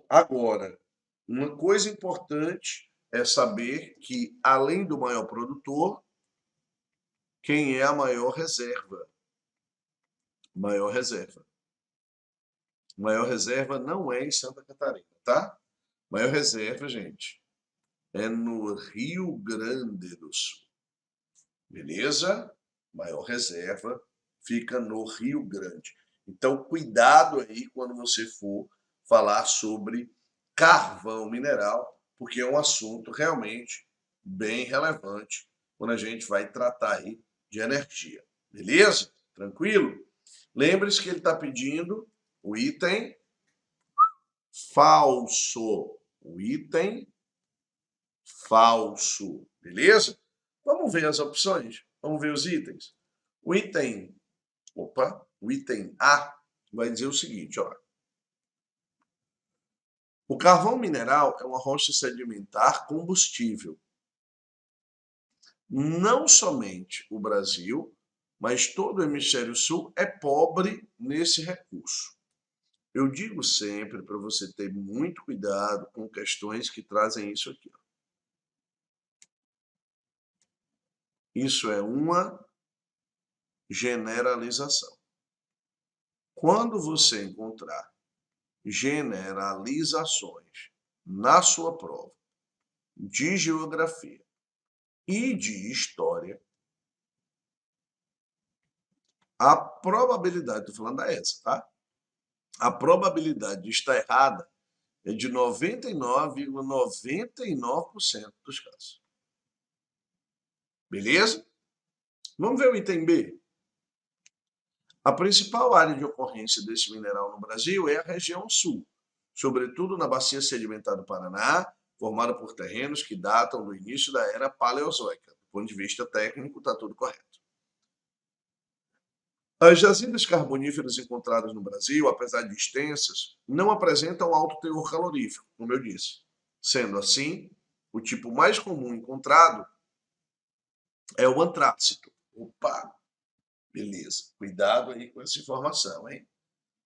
Agora, uma coisa importante é saber que, além do maior produtor, quem é a maior reserva? Maior reserva. Maior reserva não é em Santa Catarina, tá? Maior reserva, gente, é no Rio Grande do Sul. Beleza? Maior reserva fica no Rio Grande. Então, cuidado aí quando você for falar sobre carvão mineral, porque é um assunto realmente bem relevante quando a gente vai tratar aí de energia. Beleza? Tranquilo? Lembre-se que ele está pedindo o item falso. O item falso. Beleza? Vamos ver as opções. Vamos ver os itens. O item. Opa, o item A, vai dizer o seguinte, ó. O carvão mineral é uma rocha sedimentar combustível. Não somente o Brasil, mas todo o hemisfério sul é pobre nesse recurso. Eu digo sempre para você ter muito cuidado com questões que trazem isso aqui. Isso é uma generalização. Quando você encontrar generalizações na sua prova de geografia e de história, a probabilidade, estou falando da ESA, tá? A probabilidade de estar errada é de 99,99% dos casos. Beleza? Vamos ver o item B. A principal área de ocorrência desse mineral no Brasil é a região sul, sobretudo na bacia sedimentar do Paraná, formada por terrenos que datam do início da era paleozoica. Do ponto de vista técnico, está tudo correto. As jazidas carboníferas encontradas no Brasil, apesar de extensas, não apresentam alto teor calorífico, como eu disse. Sendo assim, o tipo mais comum encontrado é o antrácito. Opa, beleza. Cuidado aí com essa informação, hein?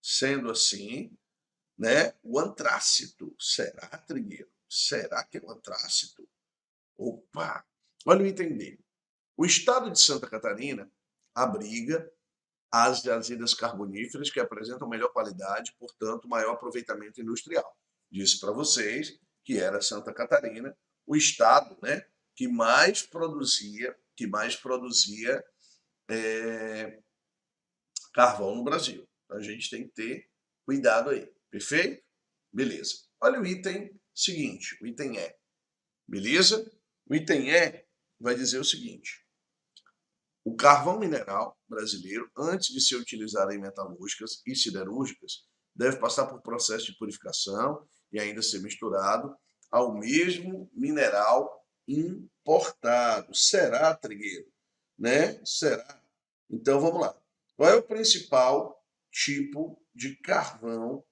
Sendo assim, né, o antrácito. Será, Trigueiro? Será que é o antrácito? Opa! Olha o item D. O estado de Santa Catarina abriga as jazidas carboníferas que apresentam melhor qualidade, portanto, maior aproveitamento industrial. Disse para vocês que era Santa Catarina o estado, né, que mais produzia carvão no Brasil. Então, a gente tem que ter cuidado aí. Perfeito? Beleza. Olha o item seguinte, o item E. Beleza? O item E vai dizer o seguinte: o carvão mineral brasileiro, antes de ser utilizado em metalúrgicas e siderúrgicas, deve passar por processo de purificação e ainda ser misturado ao mesmo mineral importado. Será, Trigueiro? Né? Será? Então vamos lá. Qual é o principal tipo de carvão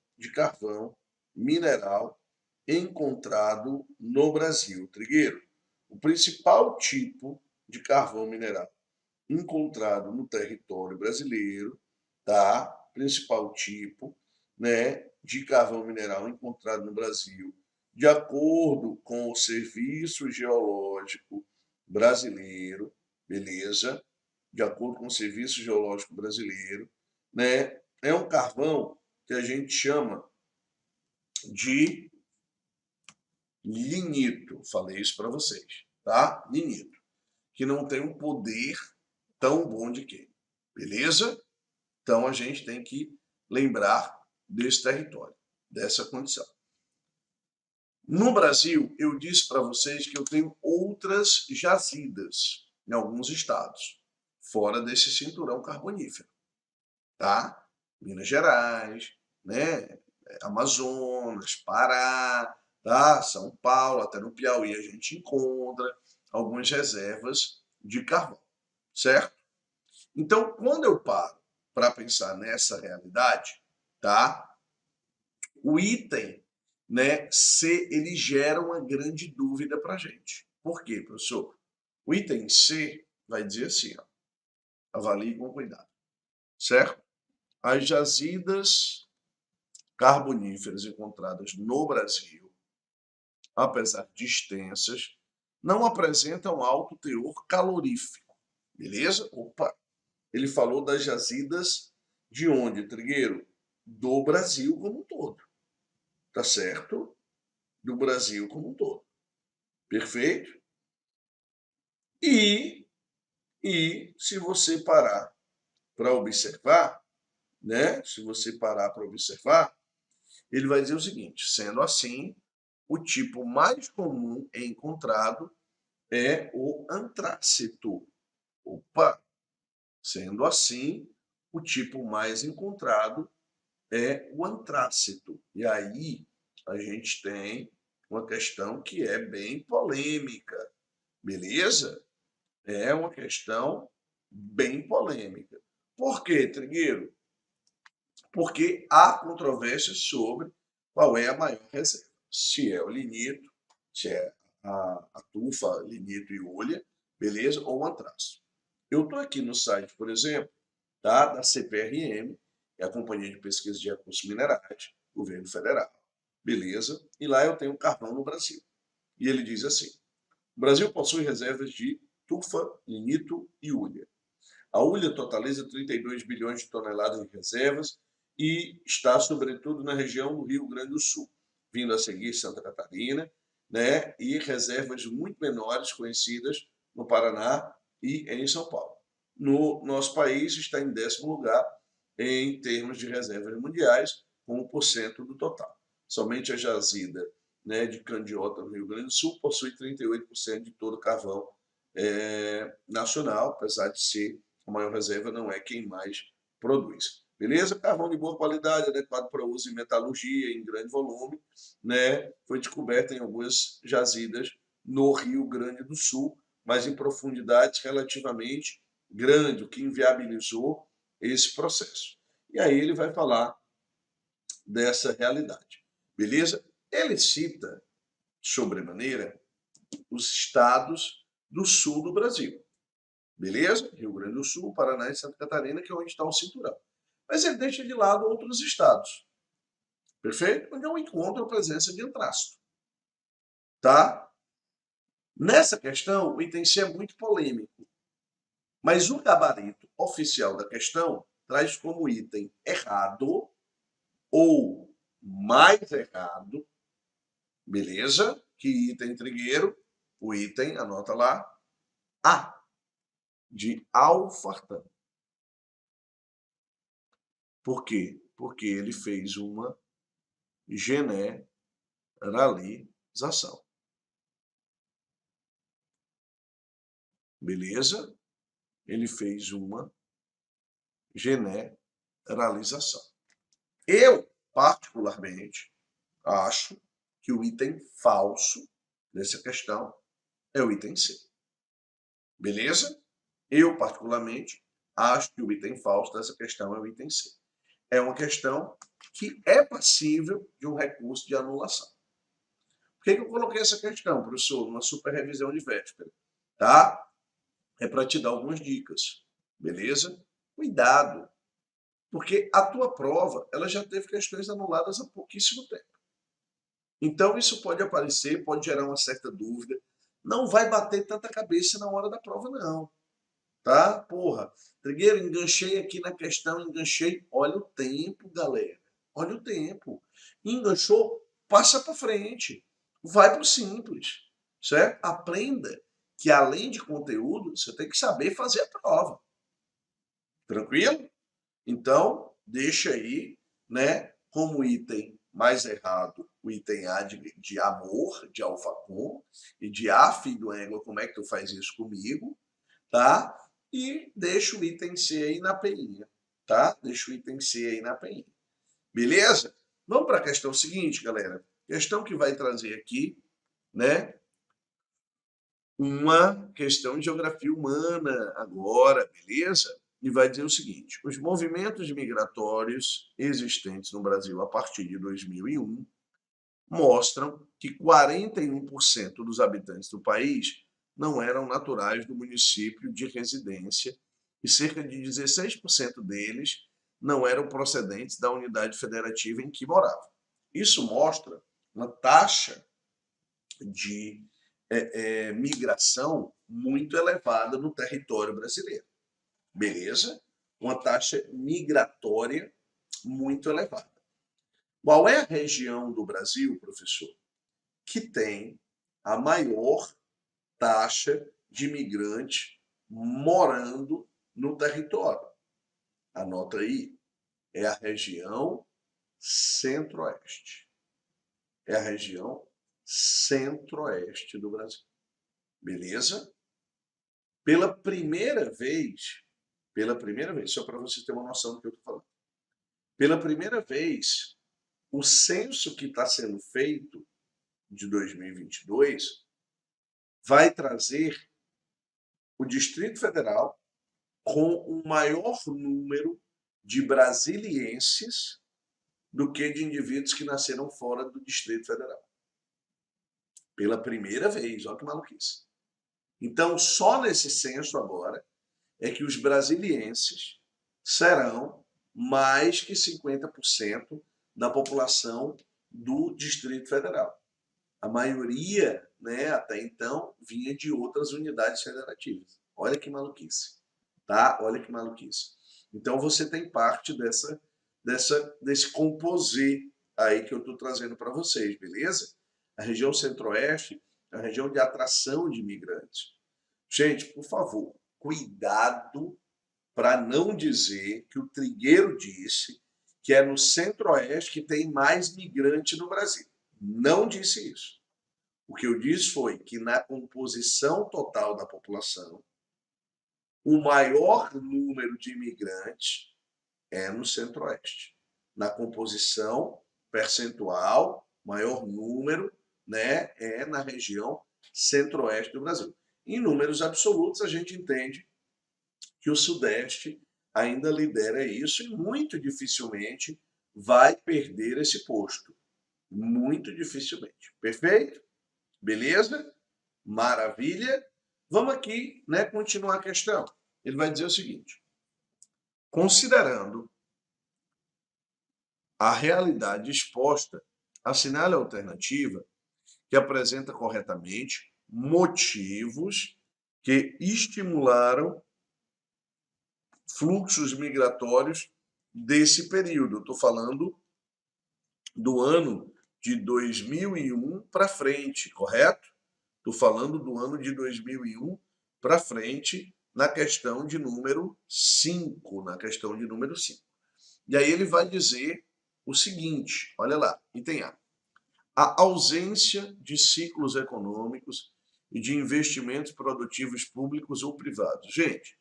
mineral encontrado no Brasil, Trigueiro? O principal tipo de carvão mineral encontrado no território brasileiro, tá? Principal tipo, né, de carvão mineral encontrado no Brasil, de acordo com o Serviço Geológico Brasileiro, beleza? De acordo com o Serviço Geológico Brasileiro, né? É um carvão que a gente chama de lignito. Falei isso para vocês, tá? Lignito, que não tem um poder tão bom de quê? Beleza? Então a gente tem que lembrar desse território, dessa condição. No Brasil, eu disse para vocês que eu tenho outras jazidas em alguns estados, fora desse cinturão carbonífero, tá? Minas Gerais, né? Amazonas, Pará, tá? São Paulo, até no Piauí a gente encontra algumas reservas de carvão, certo? Então, quando eu paro para pensar nessa realidade, tá? O item, né, C, ele gera uma grande dúvida para a gente. Por quê, professor? O item C vai dizer assim, ó, avalie com cuidado, certo? As jazidas carboníferas encontradas no Brasil, apesar de extensas, não apresentam alto teor calorífico, beleza? Opa! Ele falou das jazidas de onde, Trigueiro? Do Brasil como um todo. Tá certo? Do Brasil como um todo. Perfeito? E se você parar para observar, né? Se você parar para observar, ele vai dizer o seguinte: sendo assim, o tipo mais comum encontrado é o antrácito. Opa! Sendo assim, o tipo mais encontrado é o antrácito. E aí a gente tem uma questão que é bem polêmica, beleza? É uma questão bem polêmica. Por quê, Trigueiro? porque há controvérsias sobre qual é a maior reserva. Se é o lignito, se é a tufa, lignito e hulha, beleza? Ou o antraço. Eu estou aqui no site, por exemplo, tá, da CPRM, é a Companhia de Pesquisa de Recursos Minerais, Governo Federal, beleza? E lá eu tenho carvão no Brasil. E ele diz assim: o Brasil possui reservas de tufa, lignito e hulha. A hulha totaliza 32 bilhões de toneladas de reservas e está, sobretudo, na região do Rio Grande do Sul, vindo a seguir Santa Catarina, né, e reservas muito menores conhecidas no Paraná e em São Paulo. No nosso país está em 10º lugar em termos de reservas mundiais, com 1% do total. Somente a jazida, né, de Candiota, no Rio Grande do Sul, possui 38% de todo o carvão nacional, apesar de ser a maior reserva, não é quem mais produz. Beleza? Carvão de boa qualidade, adequado para uso em metalurgia, em grande volume, né? Foi descoberto em algumas jazidas no Rio Grande do Sul, mas em profundidades relativamente grandes, o que inviabilizou esse processo. E aí ele vai falar dessa realidade. Beleza? Ele cita, sobremaneira, os estados do sul do Brasil. Beleza? Rio Grande do Sul, Paraná e Santa Catarina, que é onde está o cinturão. Mas ele deixa de lado outros estados. Perfeito? Onde eu encontro a presença de antraço. Tá? Nessa questão, o item C é muito polêmico. Mas o gabarito oficial da questão traz como item errado ou mais errado, beleza? Que item trigueiro? O item, anota lá, A, de alfartano. Por quê? Porque ele fez uma generalização. Beleza? Ele fez uma generalização. Eu, particularmente, acho que o item falso dessa questão é o item C. Beleza? Eu, particularmente, acho que o item falso dessa questão é o item C. É uma questão que é passível de um recurso de anulação. Por que eu coloquei essa questão, professor? Uma super revisão de véspera. Tá? É para te dar algumas dicas. Beleza? Cuidado. Porque a tua prova ela já teve questões anuladas há pouquíssimo tempo. Então, isso pode aparecer, pode gerar uma certa dúvida. Não vai bater tanta cabeça na hora da prova, não. Tá? Porra, Trigueiro, enganchei aqui na questão, enganchei. Olha o tempo, galera. Olha o tempo. Enganchou, passa para frente. Vai para o simples. Certo? Aprenda que, além de conteúdo, você tem que saber fazer a prova. Tranquilo? Então, deixa aí, né, como item mais errado, o item A de amor, de alfacom, e de filho do égua, como é que tu faz isso comigo, tá? E deixa o item C aí na peinha, tá? Deixa o item C aí na peinha. Beleza? Vamos para a questão seguinte, galera. Questão que vai trazer aqui, né, uma questão de geografia humana agora, beleza? E vai dizer o seguinte: os movimentos migratórios existentes no Brasil a partir de 2001 mostram que 41% dos habitantes do país não eram naturais do município de residência e cerca de 16% deles não eram procedentes da unidade federativa em que moravam. Isso mostra uma taxa de migração muito elevada no território brasileiro. Beleza? Uma taxa migratória muito elevada. Qual é a região do Brasil, professor, que tem a maior taxa de imigrantes morando no território? Anota aí. É a região centro-oeste. É a região centro-oeste do Brasil. Beleza? Pela primeira vez, só para você ter uma noção do que eu estou falando. Pela primeira vez, o censo que está sendo feito de 2022 vai trazer o Distrito Federal com o maior número de brasilienses do que de indivíduos que nasceram fora do Distrito Federal. Pela primeira vez, olha que maluquice. Então, só nesse censo agora é que os brasilienses serão mais que 50% da população do Distrito Federal. A maioria, né, até então, vinha de outras unidades federativas. Olha que maluquice, tá? Olha que maluquice. Então, você tem parte desse composê aí que eu estou trazendo para vocês, beleza? A região centro-oeste é a região de atração de imigrantes. Gente, por favor, cuidado para não dizer que o Trigueiro disse que é no centro-oeste que tem mais migrante no Brasil. Não disse isso. O que eu disse foi que na composição total da população, o maior número de imigrantes é no centro-oeste. Na composição percentual, maior número, né, é na região centro-oeste do Brasil. Em números absolutos, a gente entende que o Sudeste ainda lidera isso e muito dificilmente vai perder esse posto. Muito dificilmente. Perfeito? Beleza? Maravilha? Vamos aqui, né, continuar a questão. Ele vai dizer o seguinte: considerando a realidade exposta, assinale a alternativa que apresenta corretamente motivos que estimularam fluxos migratórios desse período. Eu estou falando do ano de 2001 para frente, correto? Estou falando do ano de 2001 para frente na questão de número 5, na questão de número 5. E aí ele vai dizer o seguinte, olha lá, item A. A ausência de ciclos econômicos e de investimentos produtivos públicos ou privados. Gente,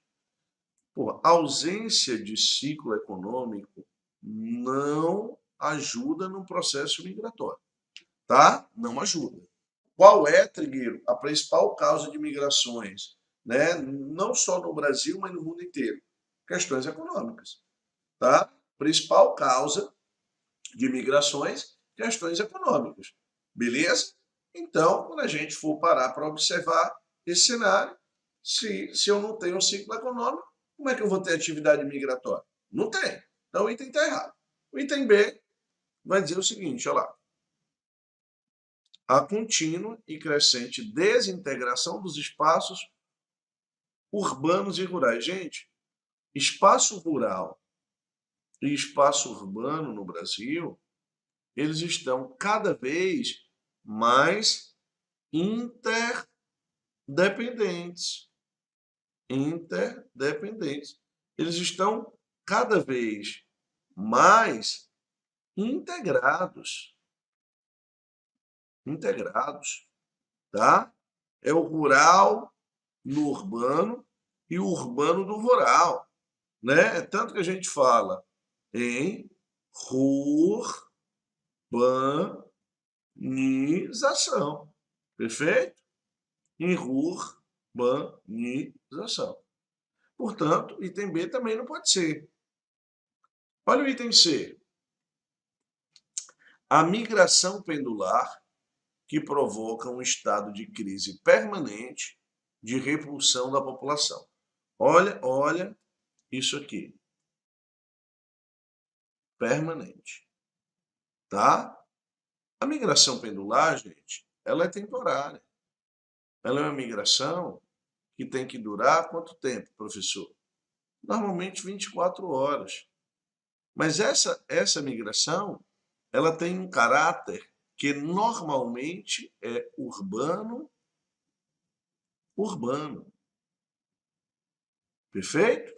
a ausência de ciclo econômico não ajuda no processo migratório, tá? Não ajuda. Qual é, Trigueiro, a principal causa de migrações, né? Não só no Brasil, mas no mundo inteiro? Questões econômicas, tá? Principal causa de migrações, questões econômicas. Beleza? Então, quando a gente for parar para observar esse cenário, se eu não tenho um ciclo econômico, como é que eu vou ter atividade migratória? Não tem. Então, o item está errado. O item B vai dizer o seguinte, olha lá. A contínua e crescente desintegração dos espaços urbanos e rurais. Gente, espaço rural e espaço urbano no Brasil, eles estão cada vez mais interdependentes. Eles estão cada vez mais integrados, tá? É o rural no urbano e o urbano do rural, né? É tanto que a gente fala em urbanização, perfeito? Em urbanização. Portanto, item B também não pode ser. Olha o item C. A migração pendular que provoca um estado de crise permanente de repulsão da população. Olha isso aqui. Permanente. Tá? A migração pendular, gente, ela é temporária. Ela é uma migração que tem que durar quanto tempo, professor? Normalmente 24 horas. Mas essa migração, ela tem um caráter que normalmente é urbano. Perfeito?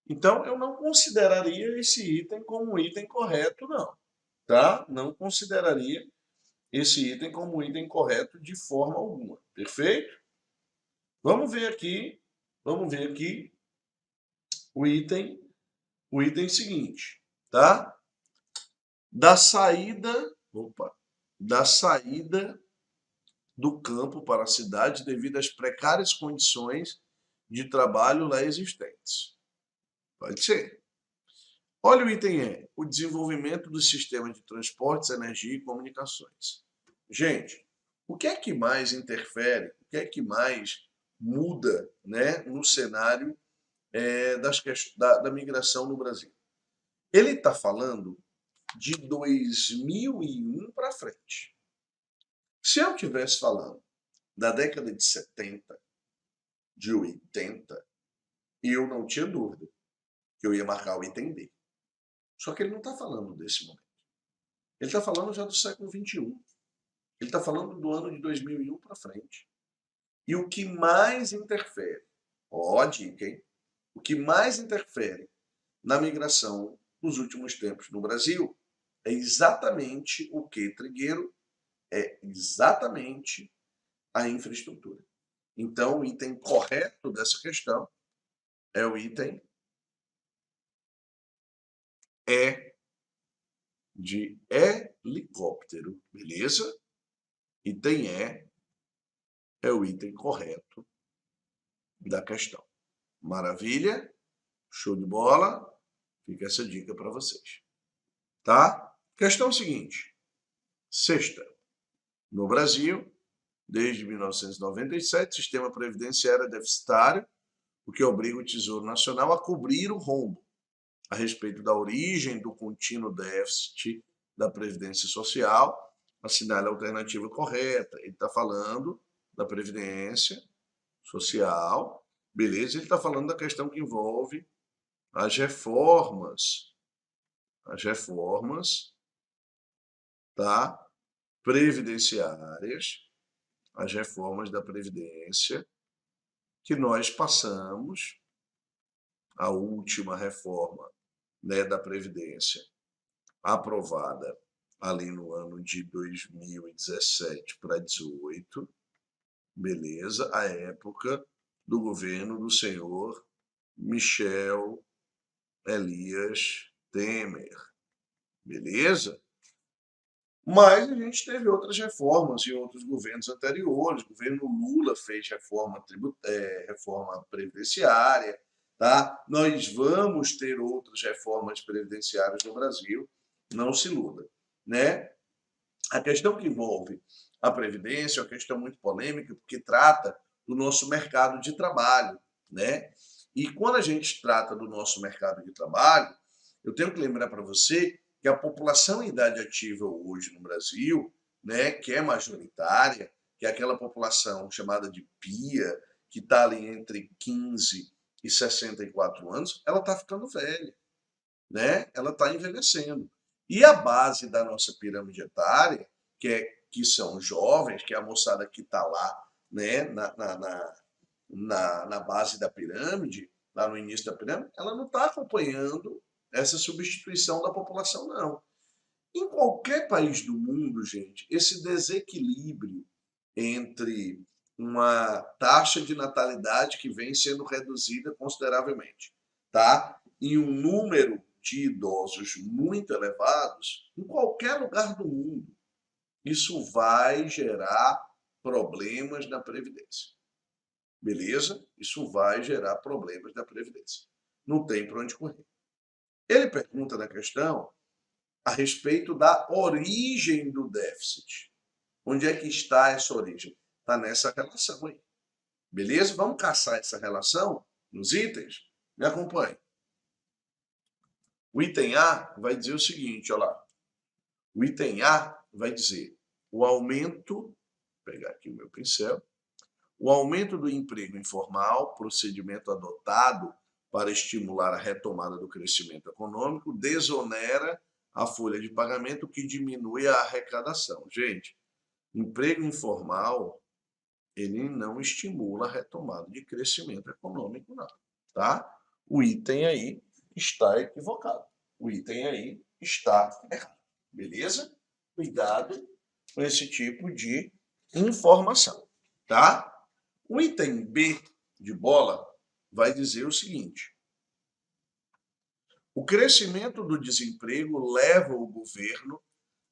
Então, eu não consideraria esse item como um item correto, não. Tá? Não consideraria esse item como um item correto de forma alguma. Perfeito? Vamos ver aqui o item seguinte, tá? Da saída do campo para a cidade devido às precárias condições de trabalho lá existentes. Pode ser. Olha o item E, o desenvolvimento dos sistemas de transportes, energia e comunicações. Gente, o que é que mais interfere, o que é que mais muda, né, no cenário da migração no Brasil? Ele está falando de 2001 para frente. Se eu estivesse falando da década de 70, de 80, eu não tinha dúvida que eu ia marcar o item B. Só que ele não está falando desse momento. Ele está falando já do século XXI. Ele está falando do ano de 2001 para frente. E o que mais interfere, ó, dica, hein? O que mais interfere na migração nos últimos tempos no Brasil é exatamente o que, Trigueiro? É exatamente a infraestrutura. Então, o item correto dessa questão é o item E de helicóptero, beleza? Item E é o item correto da questão. Maravilha? Show de bola? Fica essa dica para vocês. Tá? Questão seguinte. Sexta. No Brasil, desde 1997, o sistema previdenciário é deficitário, o que obriga o Tesouro Nacional a cobrir o rombo a respeito da origem do contínuo déficit da Previdência Social. Assinale a alternativa correta. Ele está falando da Previdência Social, beleza? Ele está falando da questão que envolve as reformas, tá? Previdenciárias, as reformas da Previdência, que nós passamos, a última reforma, né, da Previdência, aprovada ali no ano de 2017 para 2018, beleza? A época do governo do senhor Michel Elias Temer, beleza? Mas a gente teve outras reformas em outros governos anteriores. O governo Lula fez reforma previdenciária, tá? Nós vamos ter outras reformas previdenciárias no Brasil, não se iluda, né? A questão que envolve a Previdência é uma questão muito polêmica, porque trata do nosso mercado de trabalho, né? E quando a gente trata do nosso mercado de trabalho, eu tenho que lembrar para você que a população em idade ativa hoje no Brasil, né, que é majoritária, que é aquela população chamada de PIA, que está ali entre 15 e 64 anos, ela está ficando velha, né? Ela está envelhecendo. E a base da nossa pirâmide etária, que são jovens, que é a moçada que está lá, né, na base da pirâmide, lá no início da pirâmide, ela não está acompanhando essa substituição da população, não. Em qualquer país do mundo, gente, esse desequilíbrio entre uma taxa de natalidade que vem sendo reduzida consideravelmente, tá? E um número de idosos muito elevados, em qualquer lugar do mundo, isso vai gerar problemas na Previdência. Beleza? Isso vai gerar problemas na Previdência. Não tem para onde correr. Ele pergunta na questão a respeito da origem do déficit. Onde é que está essa origem? Está nessa relação aí. Beleza? Vamos caçar essa relação nos itens? Me acompanhe. O item A vai dizer o seguinte, olha lá. O item A vai dizer o aumento, vou pegar aqui o meu pincel, o aumento do emprego informal, procedimento adotado para estimular a retomada do crescimento econômico, desonera a folha de pagamento, que diminui a arrecadação. Gente, emprego informal, ele não estimula a retomada de crescimento econômico, não, tá? O item aí está equivocado. O item aí está errado, beleza? Cuidado com esse tipo de informação, tá? O item B de bola vai dizer o seguinte: o crescimento do desemprego leva o governo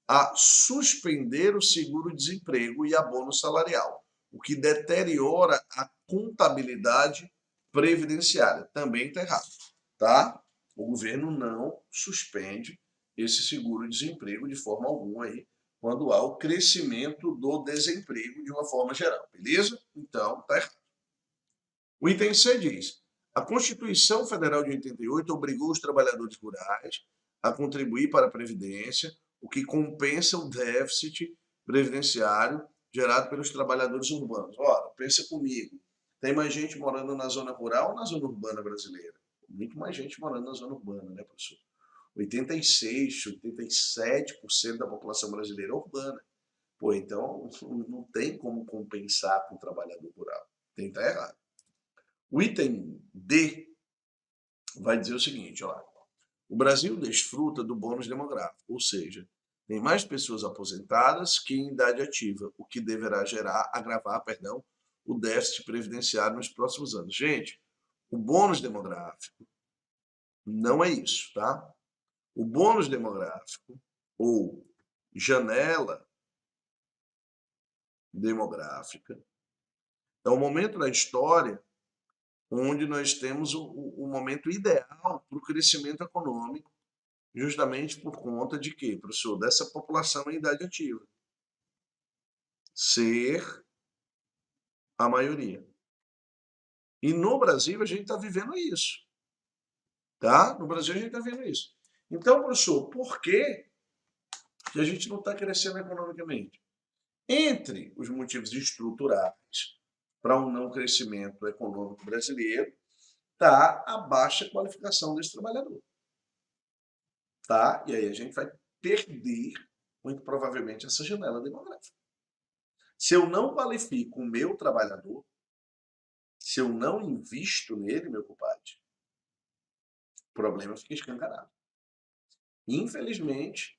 a suspender o seguro-desemprego e abono salarial, o que deteriora a contabilidade previdenciária. Também está errado, tá? o governo não suspende esse seguro-desemprego de forma alguma aí, quando há o crescimento do desemprego de uma forma geral, beleza? Então, tá errado. O item C diz: a Constituição Federal de 88 obrigou os trabalhadores rurais a contribuir para a Previdência, o que compensa o déficit previdenciário gerado pelos trabalhadores urbanos. Ora, pensa comigo, tem mais gente morando na zona rural ou na zona urbana brasileira? Muito mais gente morando na zona urbana, né, professor? 86, 87% da população brasileira é urbana. Pô, então não tem como compensar com o trabalhador rural. Tem que estar errado. O item D vai dizer o seguinte, ó, o Brasil desfruta do bônus demográfico, ou seja, tem mais pessoas aposentadas que em idade ativa, o que deverá agravar, o déficit previdenciário nos próximos anos. Gente, o bônus demográfico não é isso, tá? O bônus demográfico, ou janela demográfica, é um momento da história onde nós temos o momento ideal para o crescimento econômico, justamente por conta de quê, professor? Dessa população em idade ativa ser a maioria. E no Brasil a gente está vivendo isso, tá? No Brasil a gente está vivendo isso. Então, professor, por que a gente não está crescendo economicamente? Entre os motivos estruturais para um não crescimento econômico brasileiro está a baixa qualificação desse trabalhador. Tá? E aí a gente vai perder, muito provavelmente, essa janela demográfica. Se eu não qualifico o meu trabalhador, se eu não invisto nele, meu compadre, o problema fica escancarado. Infelizmente,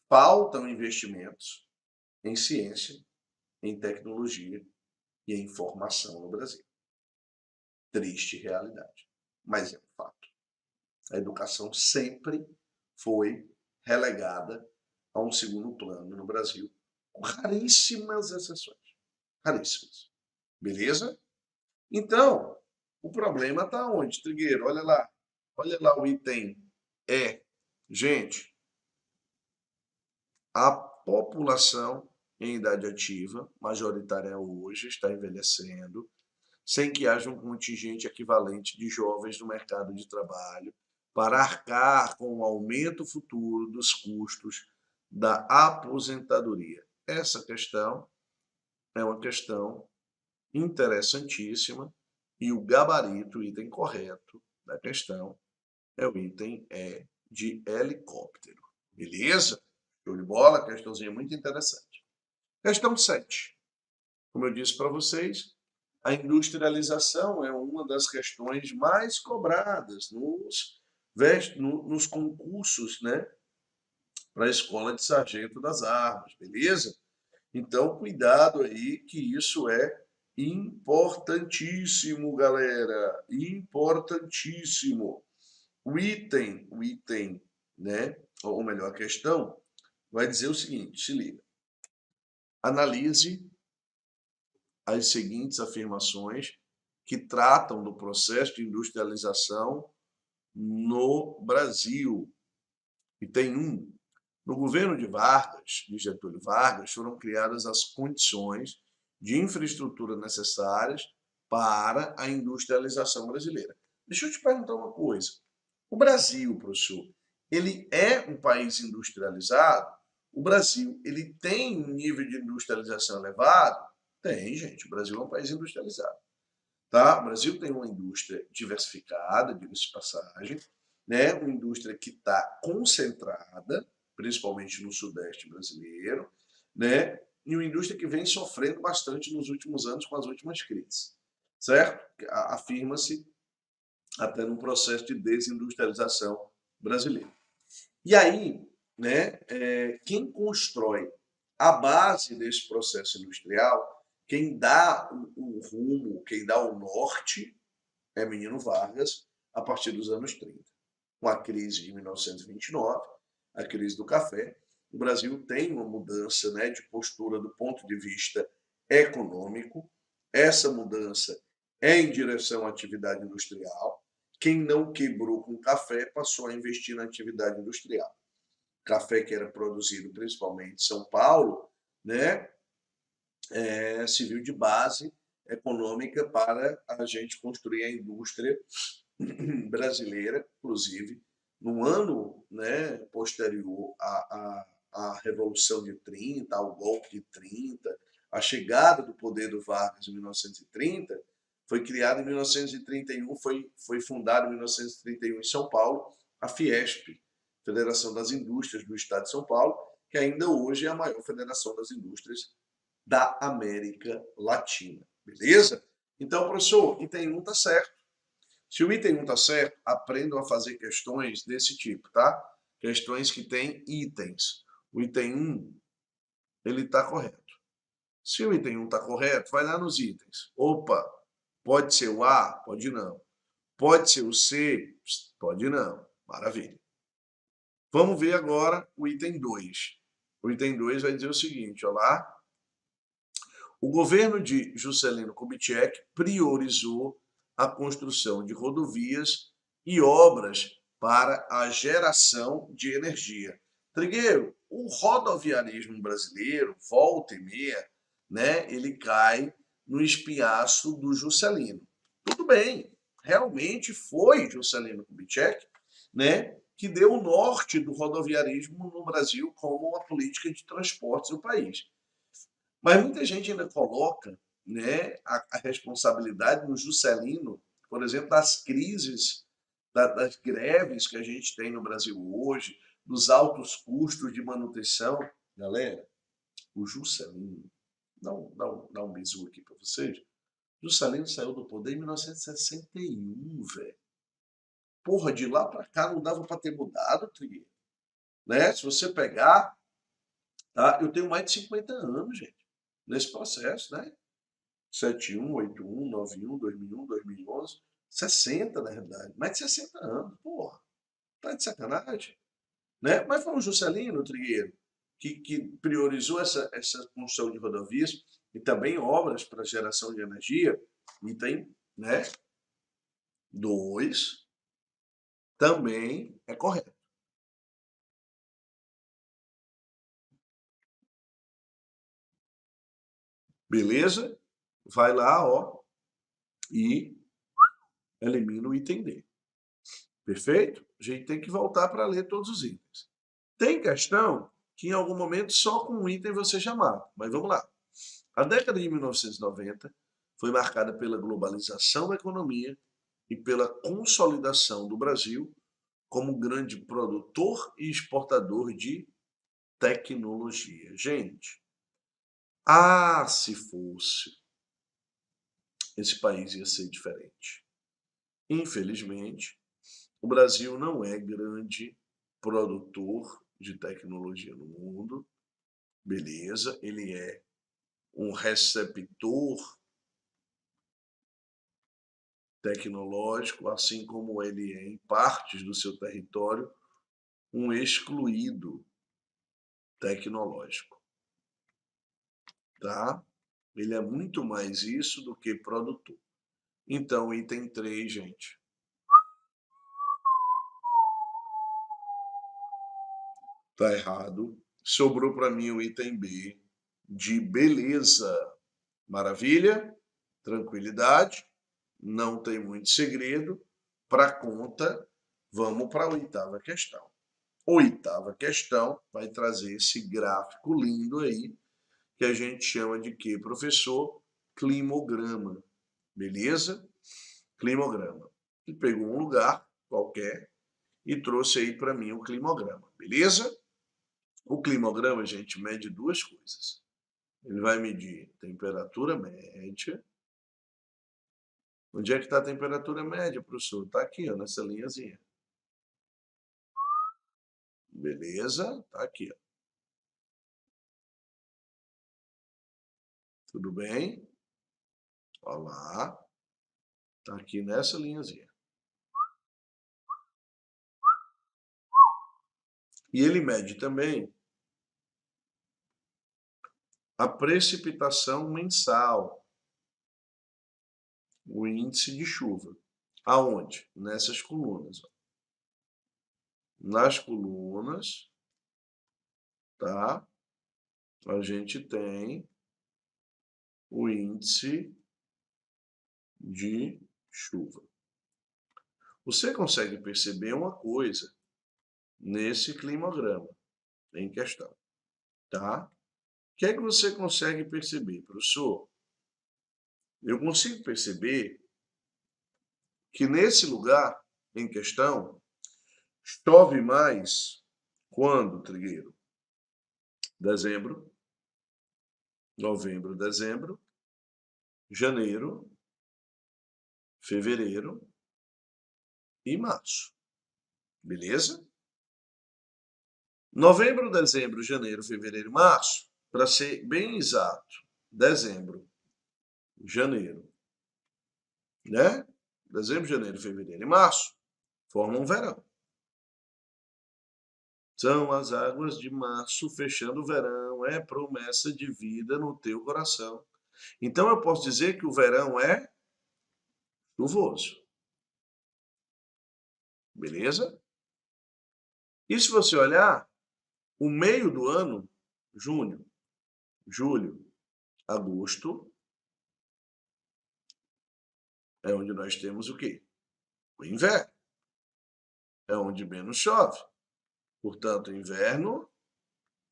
faltam investimentos em ciência, em tecnologia e em formação no Brasil. Triste realidade, mas é um fato. A educação sempre foi relegada a um segundo plano no Brasil, com raríssimas exceções. Raríssimas. Beleza? Então, o problema está onde, Trigueiro? Olha lá. Olha lá o item E. Gente, a população em idade ativa, majoritária hoje, está envelhecendo, sem que haja um contingente equivalente de jovens no mercado de trabalho para arcar com o aumento futuro dos custos da aposentadoria. Essa questão é uma questão interessantíssima e o gabarito, o item correto da questão, é o item E de helicóptero. Beleza? Show de bola? Questãozinha muito interessante. Questão 7. Como eu disse para vocês, a industrialização é uma das questões mais cobradas nos concursos, né, para a escola de sargento das armas, beleza? Então, cuidado aí, que isso é importantíssimo, galera, importantíssimo. O item, né, ou melhor, a questão, vai dizer o seguinte, se liga. Analise as seguintes afirmações que tratam do processo de industrialização no Brasil. E tem um. No governo de Getúlio Vargas, foram criadas as condições de infraestrutura necessárias para a industrialização brasileira. Deixa eu te perguntar uma coisa. O Brasil, professor, ele é um país industrializado? O Brasil, ele tem um nível de industrialização elevado? Tem, gente. O Brasil é um país industrializado. Tá? O Brasil tem uma indústria diversificada, diga-se de passagem, né? Uma indústria que está concentrada, principalmente no Sudeste brasileiro, né? E uma indústria que vem sofrendo bastante nos últimos anos com as últimas crises, certo? Afirma-se até num processo de desindustrialização brasileira. E aí, né, quem constrói a base desse processo industrial, quem dá o rumo, quem dá o norte, é Menino Vargas, a partir dos anos 30. Com a crise de 1929, a crise do café, o Brasil tem uma mudança, né, de postura do ponto de vista econômico. Essa mudança é em direção à atividade industrial, Quem não quebrou com café passou a investir na atividade industrial. Café que era produzido principalmente em São Paulo, né, serviu de base econômica para a gente construir a indústria brasileira, inclusive, no ano, né, posterior à Revolução de 30, ao golpe de 30, a chegada do poder do Vargas em 1930, foi criada em 1931, foi fundada em 1931 em São Paulo, a Fiesp, Federação das Indústrias do Estado de São Paulo, que ainda hoje é a maior federação das indústrias da América Latina. Beleza? Então, professor, item 1 está certo. Se o item 1 está certo, aprendam a fazer questões desse tipo, tá? Questões que têm itens. O item 1, ele está correto. Se o item 1 está correto, vai lá nos itens. Opa, pode ser o A? Pode não. Pode ser o C? Pode não. Maravilha. Vamos ver agora o item 2. O item 2 vai dizer o seguinte, olha lá. O governo de Juscelino Kubitschek priorizou a construção de rodovias e obras para a geração de energia. Trigueiro, o rodoviarismo brasileiro, volta e meia, né, ele cai no espinhaço do Juscelino. Tudo bem, realmente foi Juscelino Kubitschek, né, que deu o norte do rodoviarismo no Brasil como a política de transportes do país. Mas muita gente ainda coloca, né, a responsabilidade no Juscelino, por exemplo, das crises, das greves que a gente tem no Brasil hoje, dos altos custos de manutenção. Galera, o Juscelino, dá um bisu aqui para vocês. Juscelino saiu do poder em 1961, velho. Porra, de lá para cá não dava para ter mudado, Trigueiro. Né? Se você pegar, tá? Eu tenho mais de 50 anos, gente, nesse processo, né? 71, 81, 91, 2001, 2011, 60 na realidade, mais de 60 anos, porra, tá de sacanagem, né? Mas foi o Juscelino Trigueiro que priorizou essa construção de rodovias e também obras para geração de energia, item, né? 2 também é correto. Beleza? Vai lá, ó, e elimina o item D. Perfeito? A gente tem que voltar para ler todos os itens. Tem questão que em algum momento só com um item você já mata, mas vamos lá. A década de 1990 foi marcada pela globalização da economia e pela consolidação do Brasil como grande produtor e exportador de tecnologia. Gente, se fosse, esse país ia ser diferente. Infelizmente, o Brasil não é grande produtor de tecnologia no mundo, beleza, ele é um receptor tecnológico, assim como ele é em partes do seu território um excluído tecnológico, tá? Ele é muito mais isso do que produtor. Então, item 3, gente. Tá errado. Sobrou para mim o item B de beleza. Maravilha, tranquilidade, não tem muito segredo. Para conta, vamos para a oitava questão. Oitava questão vai trazer esse gráfico lindo aí, que a gente chama de quê, professor? Climograma. Beleza? Climograma. Ele pegou um lugar qualquer e trouxe aí para mim o climograma. Beleza? O climograma, gente, mede duas coisas. Ele vai medir temperatura média. Onde é que está a temperatura média, professor? Está aqui, ó, nessa linhazinha. Beleza? Está aqui, ó. Tudo bem? Olha lá. Está aqui nessa linhazinha. E ele mede também a precipitação mensal, o índice de chuva. Aonde? Nessas colunas. Ó. Nas colunas, tá? A gente tem o índice de chuva. Você consegue perceber uma coisa nesse climograma em questão, tá? O que é que você consegue perceber, professor? Eu consigo perceber que nesse lugar em questão chove mais quando, Trigueiro? Dezembro, novembro, dezembro, janeiro, fevereiro e março. Beleza? Novembro, dezembro, janeiro, fevereiro e março, para ser bem exato, dezembro, janeiro, né? Dezembro, janeiro, fevereiro e março formam um verão. São as águas de março fechando o verão, é promessa de vida no teu coração. Então eu posso dizer que o verão é chuvoso. Beleza? E se você olhar, o meio do ano, junho, julho, agosto, é onde nós temos o quê? O inverno. É onde menos chove. Portanto, inverno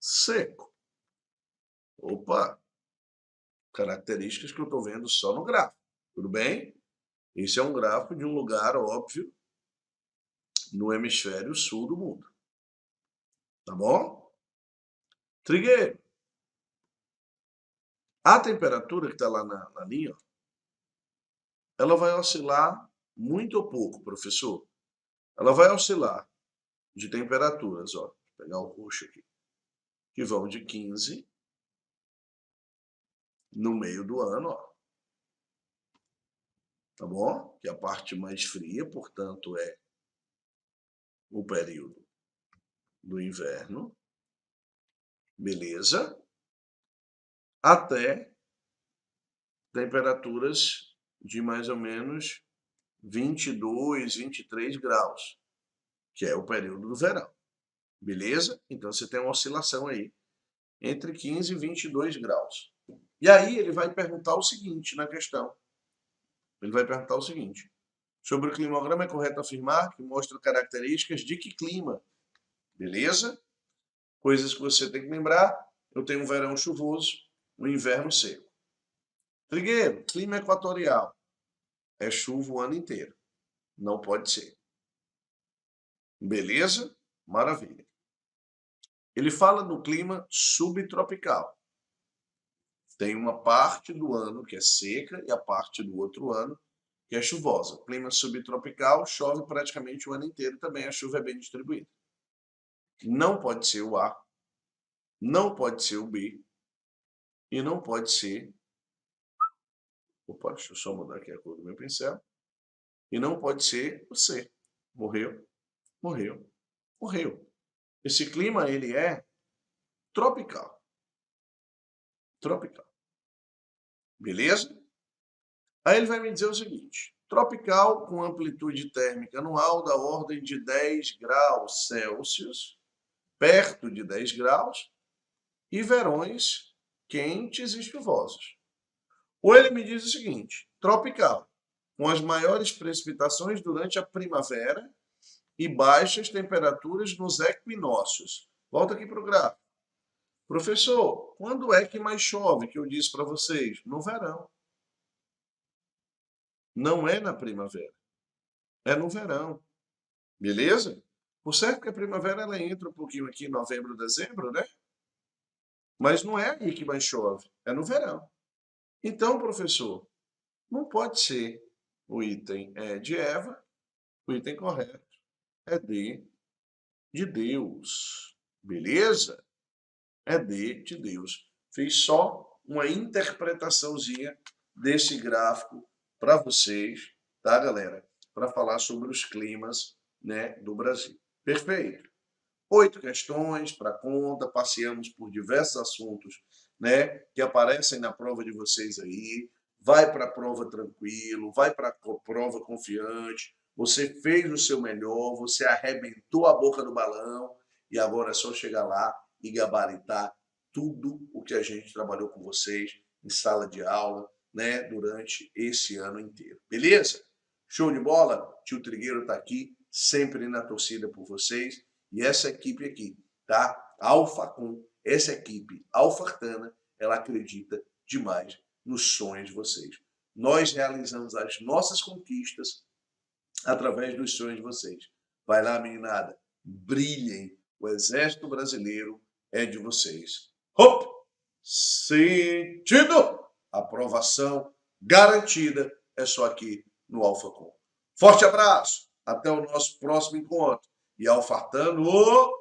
seco. Opa! Características que eu estou vendo só no gráfico. Tudo bem? Esse é um gráfico de um lugar, óbvio, no hemisfério sul do mundo. Tá bom? Trigueiro. A temperatura que está lá na linha, ó, ela vai oscilar muito ou pouco, professor. Ela vai oscilar de temperaturas, ó, vou pegar o roxo aqui, que vão de 15 no meio do ano, ó, tá bom? Que é a parte mais fria, portanto, é o período do inverno, beleza? Até temperaturas de mais ou menos 22, 23 graus, que é o período do verão, beleza? Então você tem uma oscilação aí entre 15 e 22 graus. E aí ele vai perguntar o seguinte na questão. Ele vai perguntar o seguinte: sobre o climograma é correto afirmar que mostra características de que clima? Beleza? Coisas que você tem que lembrar. Eu tenho um verão chuvoso, um inverno seco. Trigueiro, clima equatorial. É chuva o ano inteiro. Não pode ser. Beleza? Maravilha. Ele fala do clima subtropical. Tem uma parte do ano que é seca e a parte do outro ano que é chuvosa. Clima subtropical, chove praticamente o ano inteiro também, a chuva é bem distribuída. Não pode ser o A, não pode ser o B e não pode ser... Opa, deixa eu só mudar aqui a cor do meu pincel. E não pode ser o C. Morreu, morreu, morreu. Esse clima, ele é tropical. Tropical. Beleza? Aí ele vai me dizer o seguinte: tropical com amplitude térmica anual da ordem de 10 graus Celsius, perto de 10 graus, e verões quentes e chuvosos. Ou ele me diz o seguinte: tropical, com as maiores precipitações durante a primavera e baixas temperaturas nos equinócios. Volta aqui para o gráfico. Professor, quando é que mais chove, que eu disse para vocês? No verão. Não é na primavera, é no verão. Beleza? Por certo que a primavera ela entra um pouquinho aqui em novembro, dezembro, né? Mas não é aí que mais chove, é no verão. Então, professor, não pode ser o item de Eva, o item correto é de Deus. Beleza? É de Deus. Fiz só uma interpretaçãozinha desse gráfico para vocês, tá, galera? Para falar sobre os climas, né, do Brasil. Perfeito? 8 questões para conta, passeamos por diversos assuntos, né, que aparecem na prova de vocês aí. vai para a prova tranquilo, vai para a prova confiante, você fez o seu melhor, você arrebentou a boca do balão e agora é só chegar lá e gabaritar tudo o que a gente trabalhou com vocês em sala de aula, né, durante esse ano inteiro. Beleza? Show de bola? Tio Trigueiro está aqui, sempre na torcida por vocês. E essa equipe aqui, tá? Alfacom, essa equipe alfartana, ela acredita demais nos sonhos de vocês. Nós realizamos as nossas conquistas através dos sonhos de vocês. Vai lá, meninada, brilhem. O Exército Brasileiro é de vocês. Hop! Sentido! Aprovação garantida é só aqui no Alfacom. Forte abraço, até o nosso próximo encontro. E Alfartano...